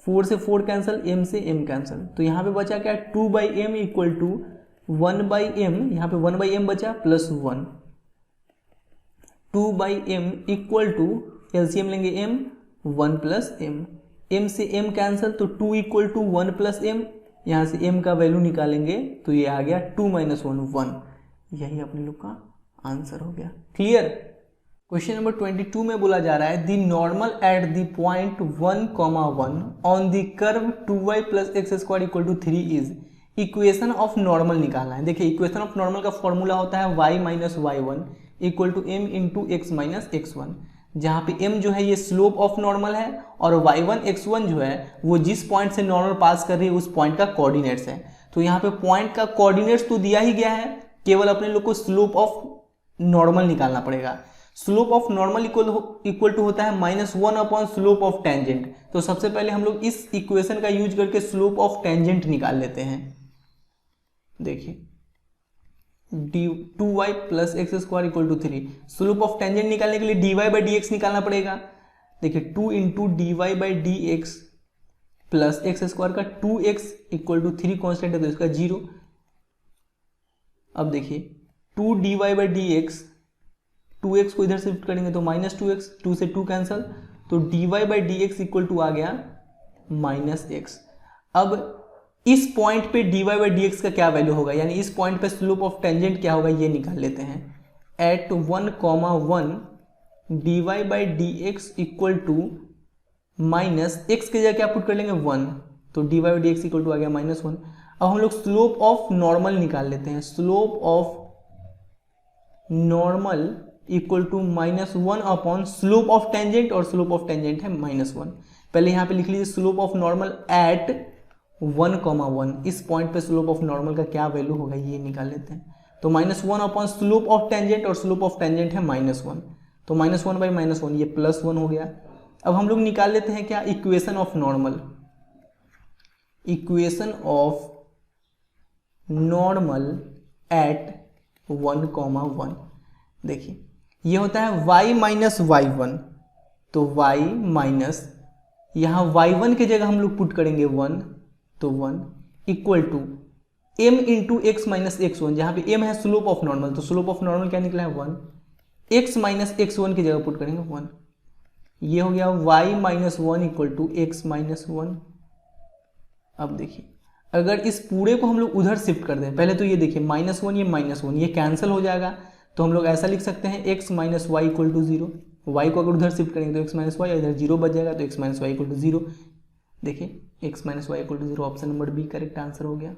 4 से 4 कैंसिल, m से m कैंसिल, तो यहाँ पे बचा क्या 2/m इक्वल टू 1/m, यहाँ पे 1/m बचा plus 1। 2/m equal to LCM लेंगे m, 1 प्लस m, m से m कैंसिल तो 2 इक्वल टू 1 प्लस m, यहाँ से m का वैल्यू निकालेंगे तो ये आ गया 2 - 1 1। यही अपने लोग का आंसर हो गया। क्लियर। क्वेश्चन नंबर 22 में बोला जा रहा है the normal at the point 1,1 on the curve 2y + x² equal to 3 is. Equation of normal निकालना है। देखिए इक्वेशन ऑफ नॉर्मल का फॉर्मूला होता है y - y1 equal to m into x - x1, जहाँ पे m जो है ये स्लोप ऑफ नॉर्मल है और y1 x1 जो है वो जिस पॉइंट से नॉर्मल पास कर रही है उस पॉइंट का कोऑर्डिनेट्स है। तो यहाँ पे पॉइंट का कोऑर्डिनेट्स तो दिया ही गया है, केवल अपने लोग को स्लोप ऑफ नॉर्मल निकालना पड़ेगा। Slope of normal equal to होता है -1 अपॉन स्लोप ऑफ टेंजेंट। तो सबसे पहले हम लोग इस इक्वेशन का यूज करके स्लोप ऑफ टेंजेंट निकाल लेते हैं। देखिए d2y plus x square equal to 3। Slope of tangent निकालने के लिए dy बाई डी एक्स निकालना पड़ेगा। देखिए 2 into d y by D x plus x square का 2x इक्वल टू 3 कॉन्स्टेंट है तो इसका 0। अब देखिए 2 d y by D x, 2x को इधर शिफ्ट करेंगे तो -2x, 2 से 2 कैंसल, तो dy by D x equal to आ गया -x। अब इस पॉइंट पे dy बाई डी एक्स का क्या वैल्यू होगा, यानी इस पॉइंट पे स्लोप ऑफ टेंजेंट क्या होगा ये निकाल लेते हैं। At 1,1 dy by D x equal to minus X की जगह क्या पुट कर लेंगे 1, तो dy by D x equal to आ गया -1। अब हम लोग स्लोप ऑफ नॉर्मल निकाल लेते हैं। Slope of normal equal to -1 upon slope of tangent, और स्लोप ऑफ टेंजेंट है -1। पहले यहाँ पे लिख लीजिए स्लोप ऑफ नॉर्मल एट 1,1। इस पॉइंट पे स्लोप ऑफ नॉर्मल का क्या वैल्यू होगा ये निकाल लेते हैं। तो -1 अपॉन स्लोप ऑफ टेंजेंट, और स्लोप ऑफ टेंजेंट है -1, तो -1 बाई -1 ये +1 हो गया। अब हम लोग निकाल लेते हैं क्या, equation of normal. Equation of normal at 1,1। देखिए ये होता है y माइनस y1, तो y माइनस यहाँ y1 की जगह हम लोग पुट करेंगे 1, तो 1 equal to m into x minus x1, जहाँ पे m है स्लोप ऑफ नॉर्मल, तो स्लोप ऑफ नॉर्मल क्या निकला है 1, x माइनस x1 की जगह पुट करेंगे 1। ये हो गया y minus 1 equal to x minus 1। अब देखिए अगर इस पूरे को हम लोग उधर शिफ्ट कर दें, पहले तो ये देखिए -1 ये -1 ये कैंसिल हो जाएगा, तो हम लोग ऐसा लिख सकते हैं x minus y equal to 0। y को अगर उधर शिफ्ट करेंगे तो x माइनस वाई, इधर 0 बच जाएगा, तो x minus y equal to 0। देखिए x minus y equal to 0, option number B correct answer हो गया।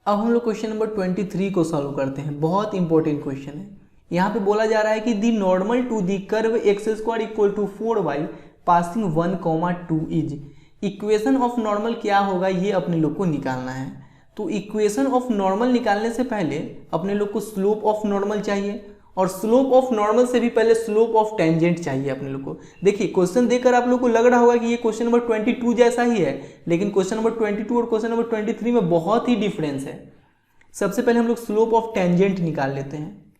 अब हम लोग क्वेश्चन नंबर 23 को सॉल्व करते हैं। बहुत इंपॉर्टेंट क्वेश्चन है। यहाँ पे बोला जा रहा है कि the normal to the curve x square equal to 4y passing 1,2 is. Equation of normal क्या होगा ये अपने लोग को निकालना है। तो इक्वेशन ऑफ नॉर्मल निकालने से पहले अपने लोग को स्लोप ऑफ नॉर्मल चाहिए, और स्लोप ऑफ नॉर्मल से भी पहले स्लोप ऑफ टेंजेंट चाहिए अपने लोग को। देखिए क्वेश्चन देखकर आप लोग को लग रहा होगा कि ये क्वेश्चन नंबर 22 जैसा ही है, लेकिन क्वेश्चन नंबर 22 और क्वेश्चन नंबर 23 में बहुत ही डिफरेंस है। सबसे पहले हम लोग स्लोप ऑफ टेंजेंट निकाल लेते हैं,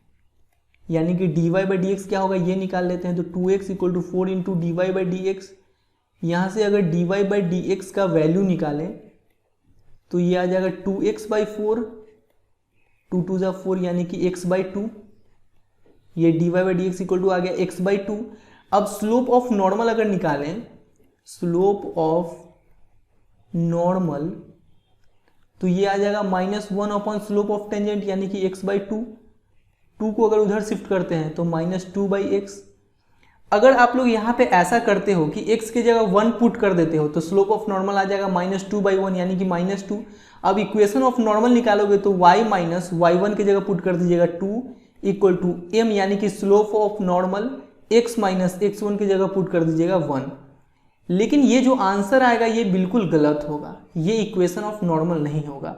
यानी कि dy बाई डी एक्स क्या होगा ये निकाल लेते हैं। तो 2x equal to 4 into d y by D x. यहाँ से अगर dy बाई डी एक्स का वैल्यू निकालें तो ये आ जाएगा 2x बाई 4, 2 2 जा 4 यानी कि x बाई 2। ये dy by D x equal to आ गया x बाई 2। अब स्लोप ऑफ नॉर्मल अगर निकालें, स्लोप ऑफ नॉर्मल, तो ये आ जाएगा -1 अपॉन स्लोप ऑफ टेंजेंट यानी कि x बाई 2। 2 को अगर उधर शिफ्ट करते हैं तो -2 बाई एक्स। अगर आप लोग यहाँ पे ऐसा करते हो कि x की जगह 1 पुट कर देते हो तो स्लोप ऑफ नॉर्मल आ जाएगा -2 बाई 1 यानी कि -2। अब इक्वेशन ऑफ नॉर्मल निकालोगे तो y माइनस y1 की जगह पुट कर दीजिएगा 2 इक्वल टू m, यानी कि slope of normal x minus x1 की जगह पुट कर दीजिएगा 1। लेकिन ये जो आंसर आएगा ये बिल्कुल गलत होगा, ये इक्वेशन ऑफ नॉर्मल नहीं होगा।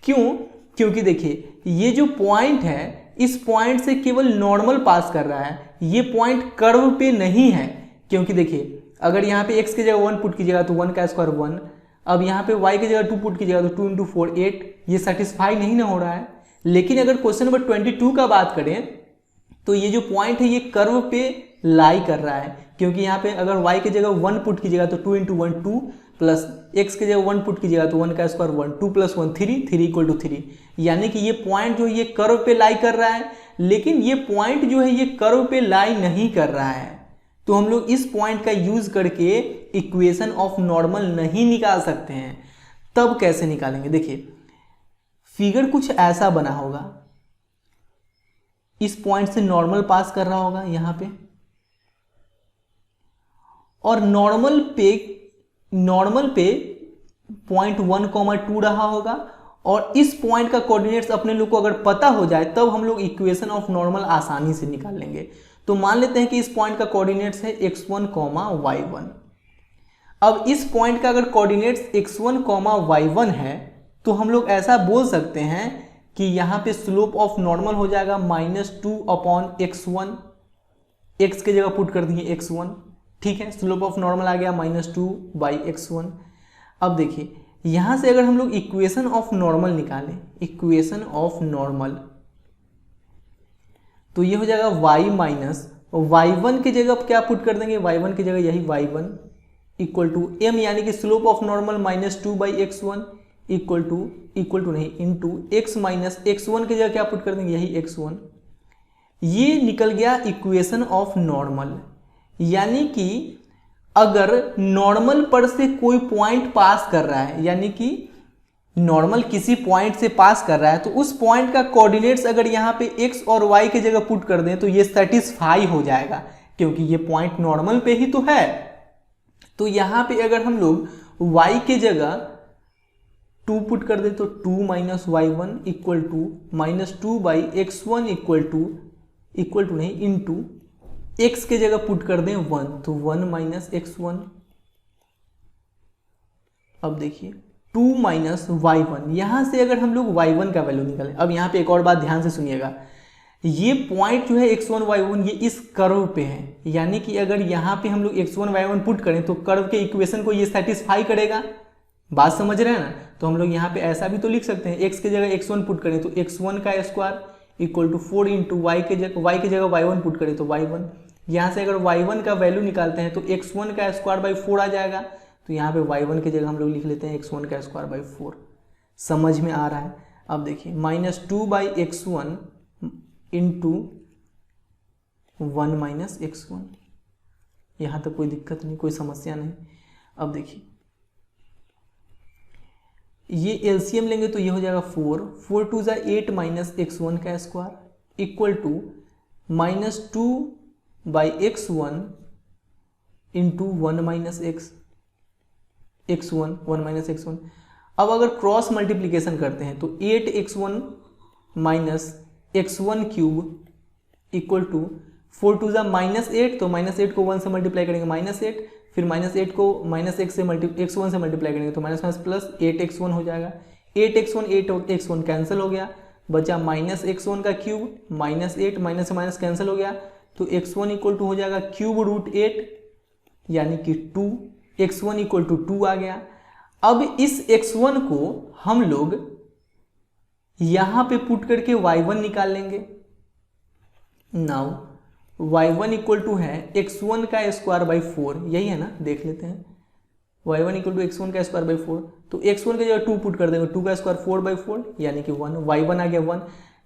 क्यों? क्योंकि देखिए ये जो पॉइंट है इस पॉइंट से केवल नॉर्मल पास कर रहा है, ये पॉइंट कर्व पे नहीं है। क्योंकि देखिए अगर यहाँ पे x की जगह 1 पुट कीजिएगा तो 1 का स्क्वायर 1, अब यहाँ पे y की जगह 2 पुट कीजिएगा तो 2 इंटू 4 8, ये सेटिस्फाई नहीं ना हो रहा है। लेकिन अगर क्वेश्चन नंबर 22 का बात करें तो ये जो पॉइंट है ये कर्व पे लाई कर रहा है, क्योंकि यहाँ पे अगर y की जगह 1 पुट कीजिएगा तो 2 इंटू 1 2 प्लस x की जगह 1 पुट कीजिएगा तो 1 का स्क्वायर 1, 2 प्लस 1 3, 3 इक्वल टू 3, यानी कि ये पॉइंट जो ये कर्व पे लाई कर रहा है। लेकिन ये पॉइंट जो है ये कर्व पे लाई नहीं कर रहा है, तो हम लोग इस पॉइंट का यूज करके इक्वेशन ऑफ नॉर्मल नहीं निकाल सकते हैं। तब कैसे निकालेंगे? देखिए फिगर कुछ ऐसा बना होगा, इस पॉइंट से नॉर्मल पास कर रहा होगा यहाँ पे, और नॉर्मल पे पॉइंट 1,2 रहा होगा, और इस पॉइंट का कोऑर्डिनेट्स अपने लोग को अगर पता हो जाए तब हम लोग इक्वेशन ऑफ नॉर्मल आसानी से निकाल लेंगे। तो मान लेते हैं कि इस पॉइंट का कोऑर्डिनेट्स है x1, y1। अब इस पॉइंट का अगर कोऑर्डिनेट्स x1, y1 है तो हम लोग ऐसा बोल सकते हैं कि यहाँ पे स्लोप ऑफ नॉर्मल हो जाएगा -2/x1, x के जगह पुट कर दिए x1, ठीक है, स्लोप ऑफ नॉर्मल आ गया -2/x1। अब देखिए यहाँ से अगर हम लोग इक्वेशन ऑफ नॉर्मल निकालें, इक्वेशन ऑफ नॉर्मल, तो ये हो जाएगा y माइनस y1 की जगह क्या पुट कर देंगे, y1 की जगह यही y1 इक्वल टू m, यानी कि slope of normal -2/x1 equal to नहीं इंटू x माइनस x1 की जगह क्या पुट कर देंगे, यही x1। ये निकल गया इक्वेशन ऑफ नॉर्मल। यानी कि अगर नॉर्मल पर से कोई पॉइंट पास कर रहा है, यानी कि नॉर्मल किसी पॉइंट से पास कर रहा है, तो उस पॉइंट का कोऑर्डिनेट्स अगर यहाँ पे x और y के जगह पुट कर दें तो ये सेटिस्फाई हो जाएगा, क्योंकि ये पॉइंट नॉर्मल पे ही तो है। तो यहाँ पे अगर हम लोग y के जगह 2 पुट कर दे तो 2 minus y1 equal to -2/x1 equal to नहीं इंटू x के जगह पुट कर दें 1, तो 1 माइनस x1। अब देखिए 2 माइनस y1, यहां से अगर हम लोग y1 का वैल्यू निकालें, अब यहाँ पे एक और बात ध्यान से सुनिएगा, ये पॉइंट जो है x1 y1 ये इस कर्व पे है, यानी कि अगर यहाँ पे हम लोग x1 y1 पुट करें तो कर्व के इक्वेशन को ये सेटिस्फाई करेगा। बात समझ रहे हैं ना? तो हम लोग यहाँ पे ऐसा भी तो लिख सकते हैं, x की जगह x1 पुट करें तो x1 का square equal to 4 into y की जगह y1 पुट करें तो y1। यहाँ से अगर y1 का वैल्यू निकालते हैं तो x1 का स्क्वायर बाई 4 आ जाएगा, तो यहाँ पे y1 की जगह हम लोग लिख लेते हैं x1 का स्क्वायर बाई 4। समझ में आ रहा है? अब देखिए -2/x1 इंटू 1 माइनस x1, यहाँ तक कोई दिक्कत नहीं, कोई समस्या नहीं। अब देखिए ये एलसीएम लेंगे तो ये हो जाएगा 4 2 ज़ा 8 माइनस x1 का square equal to -2/x1 into 1 minus x1 1 minus x1। अब अगर क्रॉस मल्टीप्लीकेशन करते हैं तो 8x1 minus x1 cube equal to 4 2 ज़ा -8, तो -8 को 1 से मल्टीप्लाई करेंगे -8, फिर -8 को -x से x1 से मल्टीप्लाई करेंगे तो माइनस माइनस प्लस 8x1 हो जाएगा। 8x1 कैंसिल हो गया, बचा -x1 का क्यूब -8 माइनस से माइनस कैंसिल हो गया, तो x1 इक्वल टू हो जाएगा √8 यानी कि 2, x1 इक्वल टू 2 आ गया। अब इस x1 को हम लोग यहाँ पे पुट करके y1 निकाल लेंगे। नाउ y1 इक्वल टू है x1 का स्क्वायर बाई 4, यही है ना, देख लेते हैं। y1 इक्वल टू x1 का स्क्वायर बाई 4, तो x1 की जगह 2 पुट कर देंगे, 2 का स्क्वायर 4/4 यानी कि 1, y1 आ गया 1।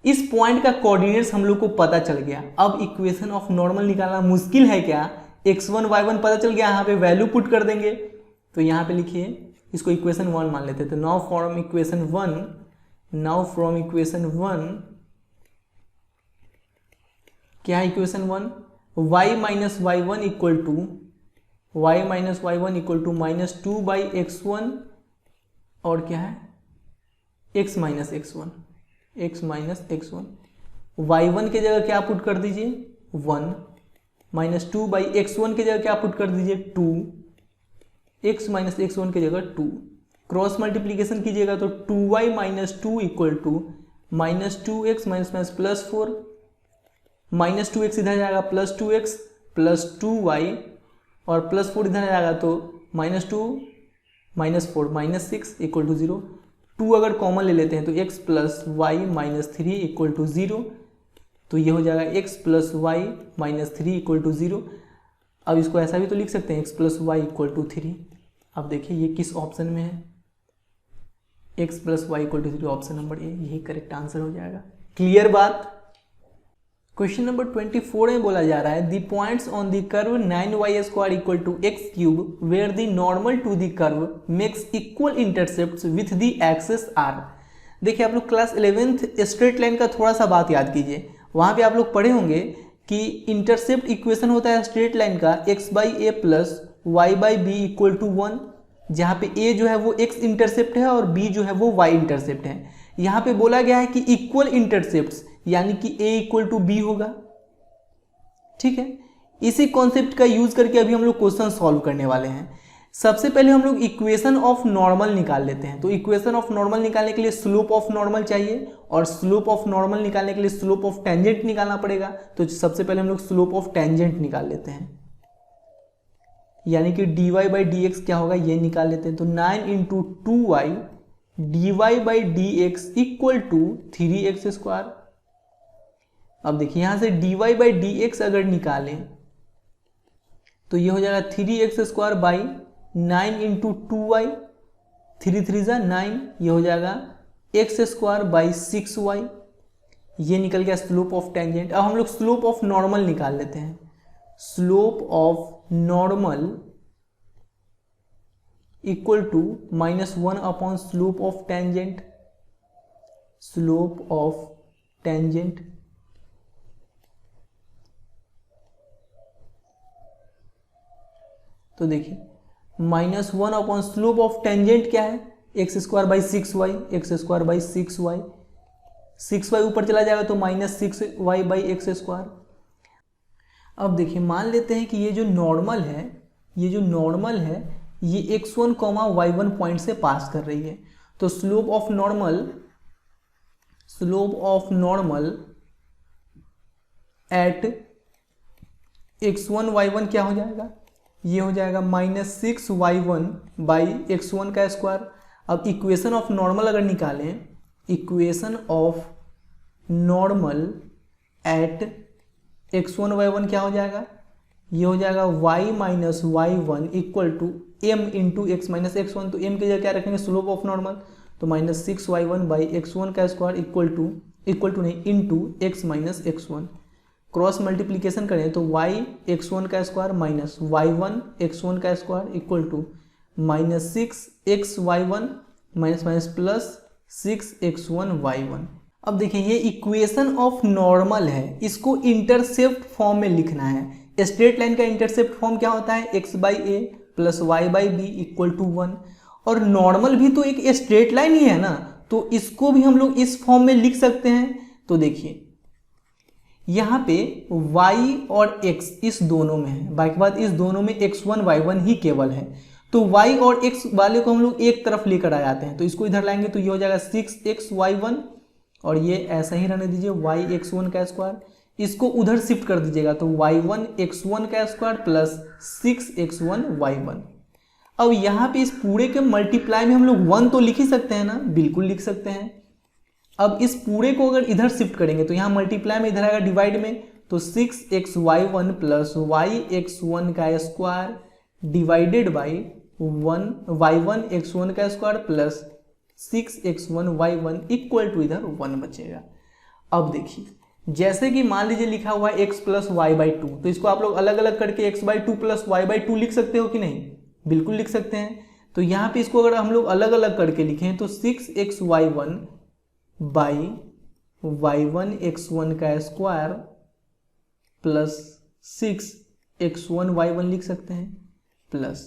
इस पॉइंट का कोऑर्डिनेट्स हम लोग को पता चल गया। अब इक्वेशन ऑफ नॉर्मल निकालना मुश्किल है क्या, x1 y1 पता चल गया, यहाँ पे वैल्यू पुट कर देंगे। तो यहाँ पे लिखिए, इसको इक्वेशन 1 मान लेते, तो नाउ फ्रॉम इक्वेशन 1 क्या है equation 1, y minus y1 equal to -2/x1 और क्या है x माइनस x1 y1 की जगह क्या पुट कर दीजिए 1, -2/x1 की जगह क्या पुट कर दीजिए 2, x माइनस x1 की जगह 2, क्रॉस मल्टीप्लीकेशन कीजिएगा तो 2y minus 2 equal to -2x minus minus plus 4, -2x इधर जाएगा +2x प्लस 2y और +4 इधर जाएगा तो -2 -4 -6 इक्वल टू 0। 2 अगर कॉमन ले लेते हैं तो x plus y minus 3 equal to 0, तो ये हो जाएगा x plus y minus 3 equal to 0। अब इसको ऐसा भी तो लिख सकते हैं x plus y equal to 3। अब देखिए ये किस ऑप्शन में है, x plus y equal to 0, option number A, यही करेक्ट आंसर हो जाएगा। क्लियर बात। क्वेश्चन नंबर 24 में बोला जा रहा है the points on the curve 9y² equal to x cube where the normal to the curve makes equal intercepts with the axis r। देखिए आप लोग क्लास 11th स्ट्रेट लाइन का थोड़ा सा बात याद कीजिए, वहाँ पे आप लोग पढ़े होंगे कि इंटरसेप्ट इक्वेशन होता है स्ट्रेट लाइन का x/a plus y/b equal to 1, जहाँ पे a जो है वो x इंटरसेप्ट है और b जो है वो y इंटरसेप्ट है। यहाँ पे बोला गया है कि इक्वल इंटरसेप्ट्स यानी कि a इक्वल टू बी होगा। ठीक है, इसी कॉन्सेप्ट का यूज करके अभी हम लोग क्वेश्चन सॉल्व करने वाले हैं। सबसे पहले हम लोग इक्वेशन ऑफ नॉर्मल निकाल लेते हैं। तो इक्वेशन ऑफ नॉर्मल निकालने के लिए स्लोप ऑफ नॉर्मल चाहिए और स्लोप ऑफ नॉर्मल निकालने के लिए स्लोप ऑफ टेंजेंट निकालना पड़ेगा। तो सबसे पहले हम लोग स्लोप ऑफ टेंजेंट निकाल लेते हैं, यानी कि dy बाई डी एक्स क्या होगा ये निकाल लेते हैं। तो 9 into 2y dy by D x equal to 3x square. अब देखिए यहां से dy बाई डी एक्स अगर निकालें तो ये हो जाएगा 3x square by 9 into 2y, 3 3 जा 9, ये हो जाएगा x स्क्वायर बाई 6y। ये निकल गया स्लोप ऑफ टेंजेंट। अब हम लोग स्लोप ऑफ नॉर्मल निकाल लेते हैं। Slope of normal equal to -1 upon slope of tangent. Slope of tangent तो देखिए -1 अपॉन स्लोप ऑफ टेंजेंट क्या है, x square by 6y, x square by 6y, 6y ऊपर चला जाएगा तो -6y बाई एक्स स्क्वायर। अब देखिए मान लेते हैं कि ये जो नॉर्मल है ये x1, y1 पॉइंट से पास कर रही है। तो slope of normal at x1 y1 क्या हो जाएगा, ये हो जाएगा -6y1 बाई x1 का स्क्वायर। अब इक्वेशन ऑफ नॉर्मल अगर निकालें, equation of normal at x1 y1 क्या हो जाएगा, ये हो जाएगा y minus y1 equal to m into x minus x1। तो m की जगह क्या रखेंगे, स्लोप ऑफ नॉर्मल, तो -6y1 बाई x1 का स्क्वायर इक्वल टू नहीं into x minus x1। Cross multiplication करें तो y x1 का स्क्वायर माइनस y1 x1 का square equal to -6xy1 minus minus plus 6x1 y1। अब देखिए ये इक्वेशन ऑफ नॉर्मल है, इसको इंटरसेप्ट फॉर्म में लिखना है। स्ट्रेट लाइन का इंटरसेप्ट फॉर्म क्या होता है, x by a plus y by b equal to 1। और नॉर्मल भी तो एक स्ट्रेट लाइन ही है ना, तो इसको भी हम लोग इस फॉर्म में लिख सकते हैं। तो देखिए यहाँ पे y और x इस दोनों में है, बाकी बात इस दोनों में x1 y1 ही केवल है। तो y और x वाले को हम लोग एक तरफ लेकर आ जाते हैं, तो इसको इधर लाएंगे तो ये हो जाएगा 6xy1 और ये ऐसा ही रहने दीजिए y x1 का स्क्वायर। इसको उधर शिफ्ट कर दीजिएगा तो y1 x1 का स्क्वायर प्लस 6x1 y1। अब यहाँ पे इस पूरे के मल्टीप्लाई में हम लोग 1 तो लिख ही सकते हैं ना, बिल्कुल लिख सकते हैं। अब इस पूरे को अगर इधर शिफ्ट करेंगे तो यहाँ मल्टीप्लाई में इधर आएगा डिवाइड में, तो 6xy1 प्लस yx1 का square divided by 1 y1 x1 का square plus 6x1 y1 equal to इधर 1 बचेगा। अब देखिए जैसे कि मान लीजिए लिखा हुआ है x plus y by two, तो इसको आप लोग अलग अलग करके x by two plus y by two लिख सकते हो कि नहीं, बिल्कुल लिख सकते हैं। तो यहाँ पे इसको अगर हम लोग अलग अलग करके लिखें तो 6xy1 बाई y1 x1 का स्क्वायर प्लस 6x1 y1 लिख सकते हैं प्लस।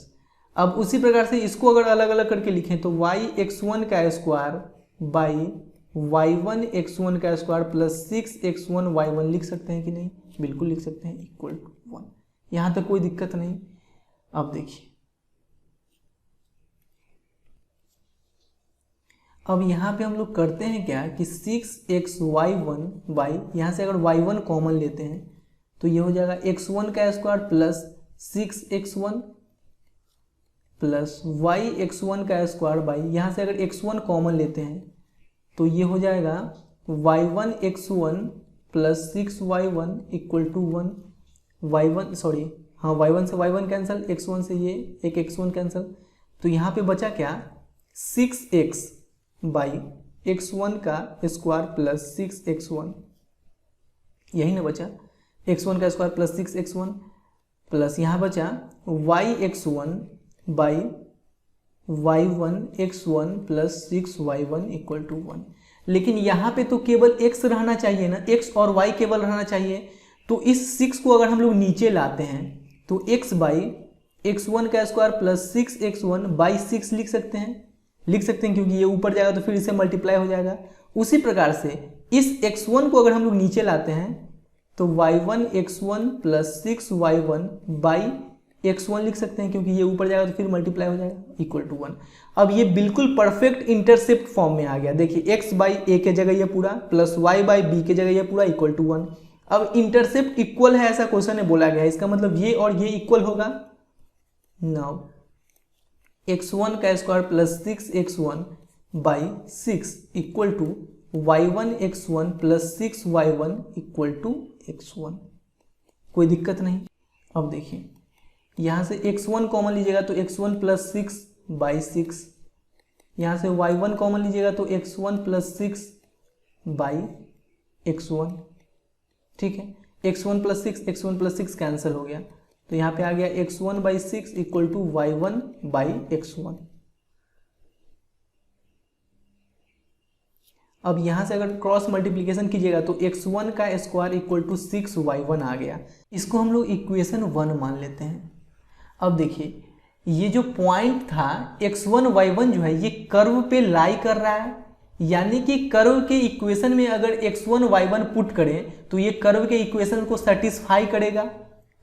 अब उसी प्रकार से इसको अगर अलग अलग करके लिखें तो y x1 का स्क्वायर बाई y1 x1 का स्क्वायर प्लस 6x1 y1 लिख सकते हैं कि नहीं, बिल्कुल लिख सकते हैं, इक्वल टू 1। यहाँ तक कोई दिक्कत नहीं। अब देखिए अब यहाँ पे हम लोग करते हैं क्या कि 6xy1 बाई, यहाँ से अगर y1 कॉमन लेते हैं तो ये हो जाएगा x1 का square plus 6x1 plus yx1 का स्क्वायर बाई, यहाँ से अगर x1 कॉमन लेते हैं तो ये हो जाएगा y1 x1 plus 6y1 equal to 1। y1 sorry हाँ y1 से y1 कैंसिल, x1 से ये एक x1 कैंसिल, तो यहाँ पे बचा क्या 6x बाई x1 का स्क्वायर प्लस 6x1, यही ना बचा, x1 का स्क्वायर प्लस 6x1 प्लस यहाँ बचा yx1 by y1 x1 plus 6y1 equal to 1। लेकिन यहाँ पे तो केवल x रहना चाहिए ना, x और y केवल रहना चाहिए। तो इस 6 को अगर हम लोग नीचे लाते हैं तो x बाई x1 का स्क्वायर प्लस 6x1 बाई 6 लिख सकते हैं क्योंकि ये ऊपर जाएगा तो फिर इसे मल्टीप्लाई हो जाएगा। उसी प्रकार से इस x1 को अगर हम लोग नीचे लाते हैं तो y1 x1 plus 6y1 by x1 लिख सकते हैं क्योंकि ये ऊपर जाएगा तो फिर मल्टीप्लाई हो जाएगा इक्वल टू 1। अब ये बिल्कुल परफेक्ट इंटरसेप्ट फॉर्म में आ गया। देखिए x बाई ए के जगह ये पूरा प्लस y बाई बी के जगह ये पूरा इक्वल टू 1। अब इंटरसेप्ट इक्वल है ऐसा क्वेश्चन में बोला गया है, इसका मतलब ये और ये इक्वल होगा। नाउ x1 का square plus 6x1 by 6 equal to y1 x1 plus 6y1 equal to x1। कोई दिक्कत नहीं। अब देखिए यहाँ से x1 कॉमन लीजिएगा तो x1 प्लस 6 बाई 6, यहाँ से y1 कॉमन लीजिएगा तो x1 प्लस 6 बाई x1। ठीक है, x1 प्लस 6 कैंसिल हो गया तो यहाँ पे आ गया x1 by 6 equal to y1 by x1। अब यहाँ से अगर क्रॉस मल्टीप्लिकेशन कीजिएगा तो x1 का स्क्वायर इक्वल टू 6y1 आ गया। इसको हम लोग इक्वेशन 1 मान लेते हैं। अब देखिए ये जो पॉइंट था x1 y1 जो है ये कर्व पे लाई कर रहा है, यानी कि कर्व के इक्वेशन में अगर x1 y1 पुट करें तो ये कर्व के इक्वेशन को सेटिस्फाई करेगा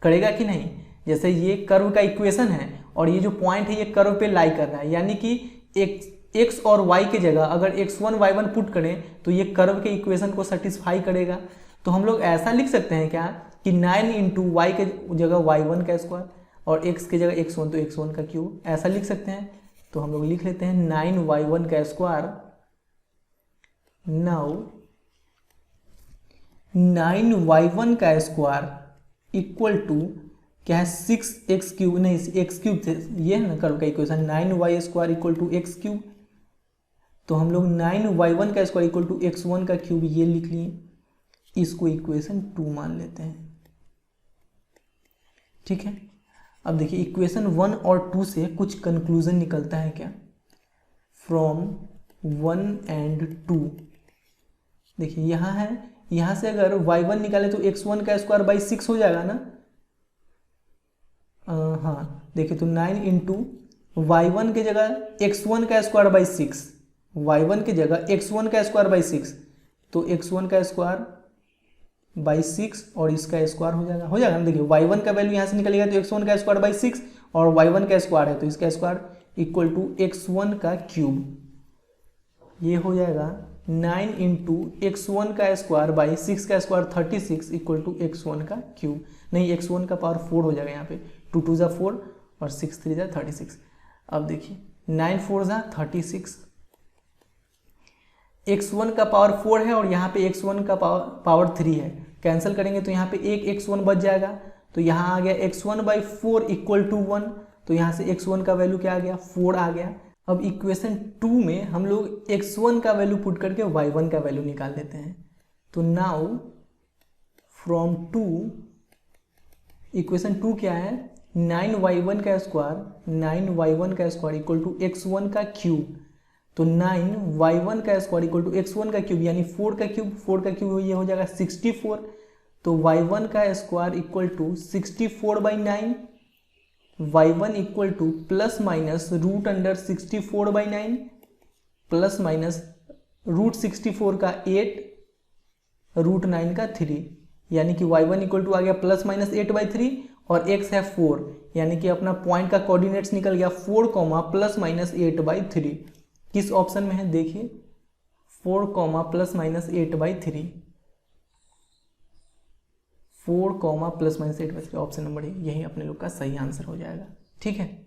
कि नहीं। जैसे ये कर्व का इक्वेशन है और ये जो पॉइंट है ये कर्व पे लाई कर रहा है, यानी कि x और y के जगह अगर x1 y1 पुट करें तो ये कर्व के इक्वेशन को सेटिस्फाई करेगा। तो हम लोग ऐसा लिख सकते हैं क्या कि 9 इंटू वाई के जगह y1 का स्क्वायर और x के जगह x1 तो x1 का क्यूब, ऐसा लिख सकते हैं। तो हम लोग लिख लेते हैं 9y1 का स्क्वायर। नाउ 9y1 का स्क्वायर इक्वल टू क्या है 6x क्यूब, नहीं x क्यूब थे ये है ना कर्व का equation, 9y square equal to x cube. तो हम लोग 9y1 का स्क्वायर इक्वल टू x1 का क्यूब ये लिख लिए, इसको इक्वेशन 2 मान लेते हैं। ठीक है, अब देखिए इक्वेशन 1 और 2 से कुछ कंक्लूजन निकलता है क्या। फ्रॉम 1 एंड 2 देखिए यहाँ है, यहाँ से अगर y1 निकाले तो x1 का स्क्वायर बाई 6 हो जाएगा ना। हाँ देखिए तो 9 इंटू y1 के जगह x1 का स्क्वायर बाई 6, y1 की जगह x1 का स्क्वायर बाई 6 तो x1 का स्क्वायर बाई 6 और इसका स्क्वायर हो जाएगा ना। देखिए y1 का वैल्यू यहाँ से निकलेगा तो x1 का स्क्वायर बाई 6 और y1 का स्क्वायर है तो इसका स्क्वायर इक्वल टू x1 का क्यूब। ये हो जाएगा 9 इंटू x1 का स्क्वायर बाई 6 का स्क्वायर 36 इक्वल टू x1 का क्यूब। नहीं x1 का पावर 4 हो जाएगा, यहाँ पे 2 2 जा 4 और 6 3 जा 36। अब देखिए 9 4 जा 36, x1 का पावर 4 है और यहाँ पे x1 का पावर 3 है, कैंसिल करेंगे तो यहाँ पे एक x1 बच जाएगा। तो यहाँ आ गया x1 बाई 4 इक्वल टू 1, तो यहाँ से x1 का वैल्यू क्या आ गया 4 आ गया। अब इक्वेशन 2 में हम लोग x1 का वैल्यू पुट करके y1 का वैल्यू निकाल लेते हैं। तो नाउ फ्रॉम 2 इक्वेशन 2 क्या है 9y1 का स्क्वायर इक्वल टू x1 का क्यूब। तो 9y1 का स्क्वायर इक्वल टू x1 का क्यूब यानी 4 का क्यूब ये हो जाएगा 64। तो y1 का square equal to 64 by 9, y1 equal to plus minus root under 64 by 9 plus minus root 64 का 8 रूट 9 का 3, यानी कि y1 इक्वल टू आ गया प्लस माइनस 8 बाई 3 और x है 4, यानी कि अपना पॉइंट का कोऑर्डिनेट्स निकल गया 4 कॉमा प्लस माइनस 8 बाई 3। किस ऑप्शन में है देखिए 4 comma plus minus 8 by 3, 4 comma plus minus 8 by 3 option number यही अपने लोग का सही आंसर हो जाएगा। ठीक है।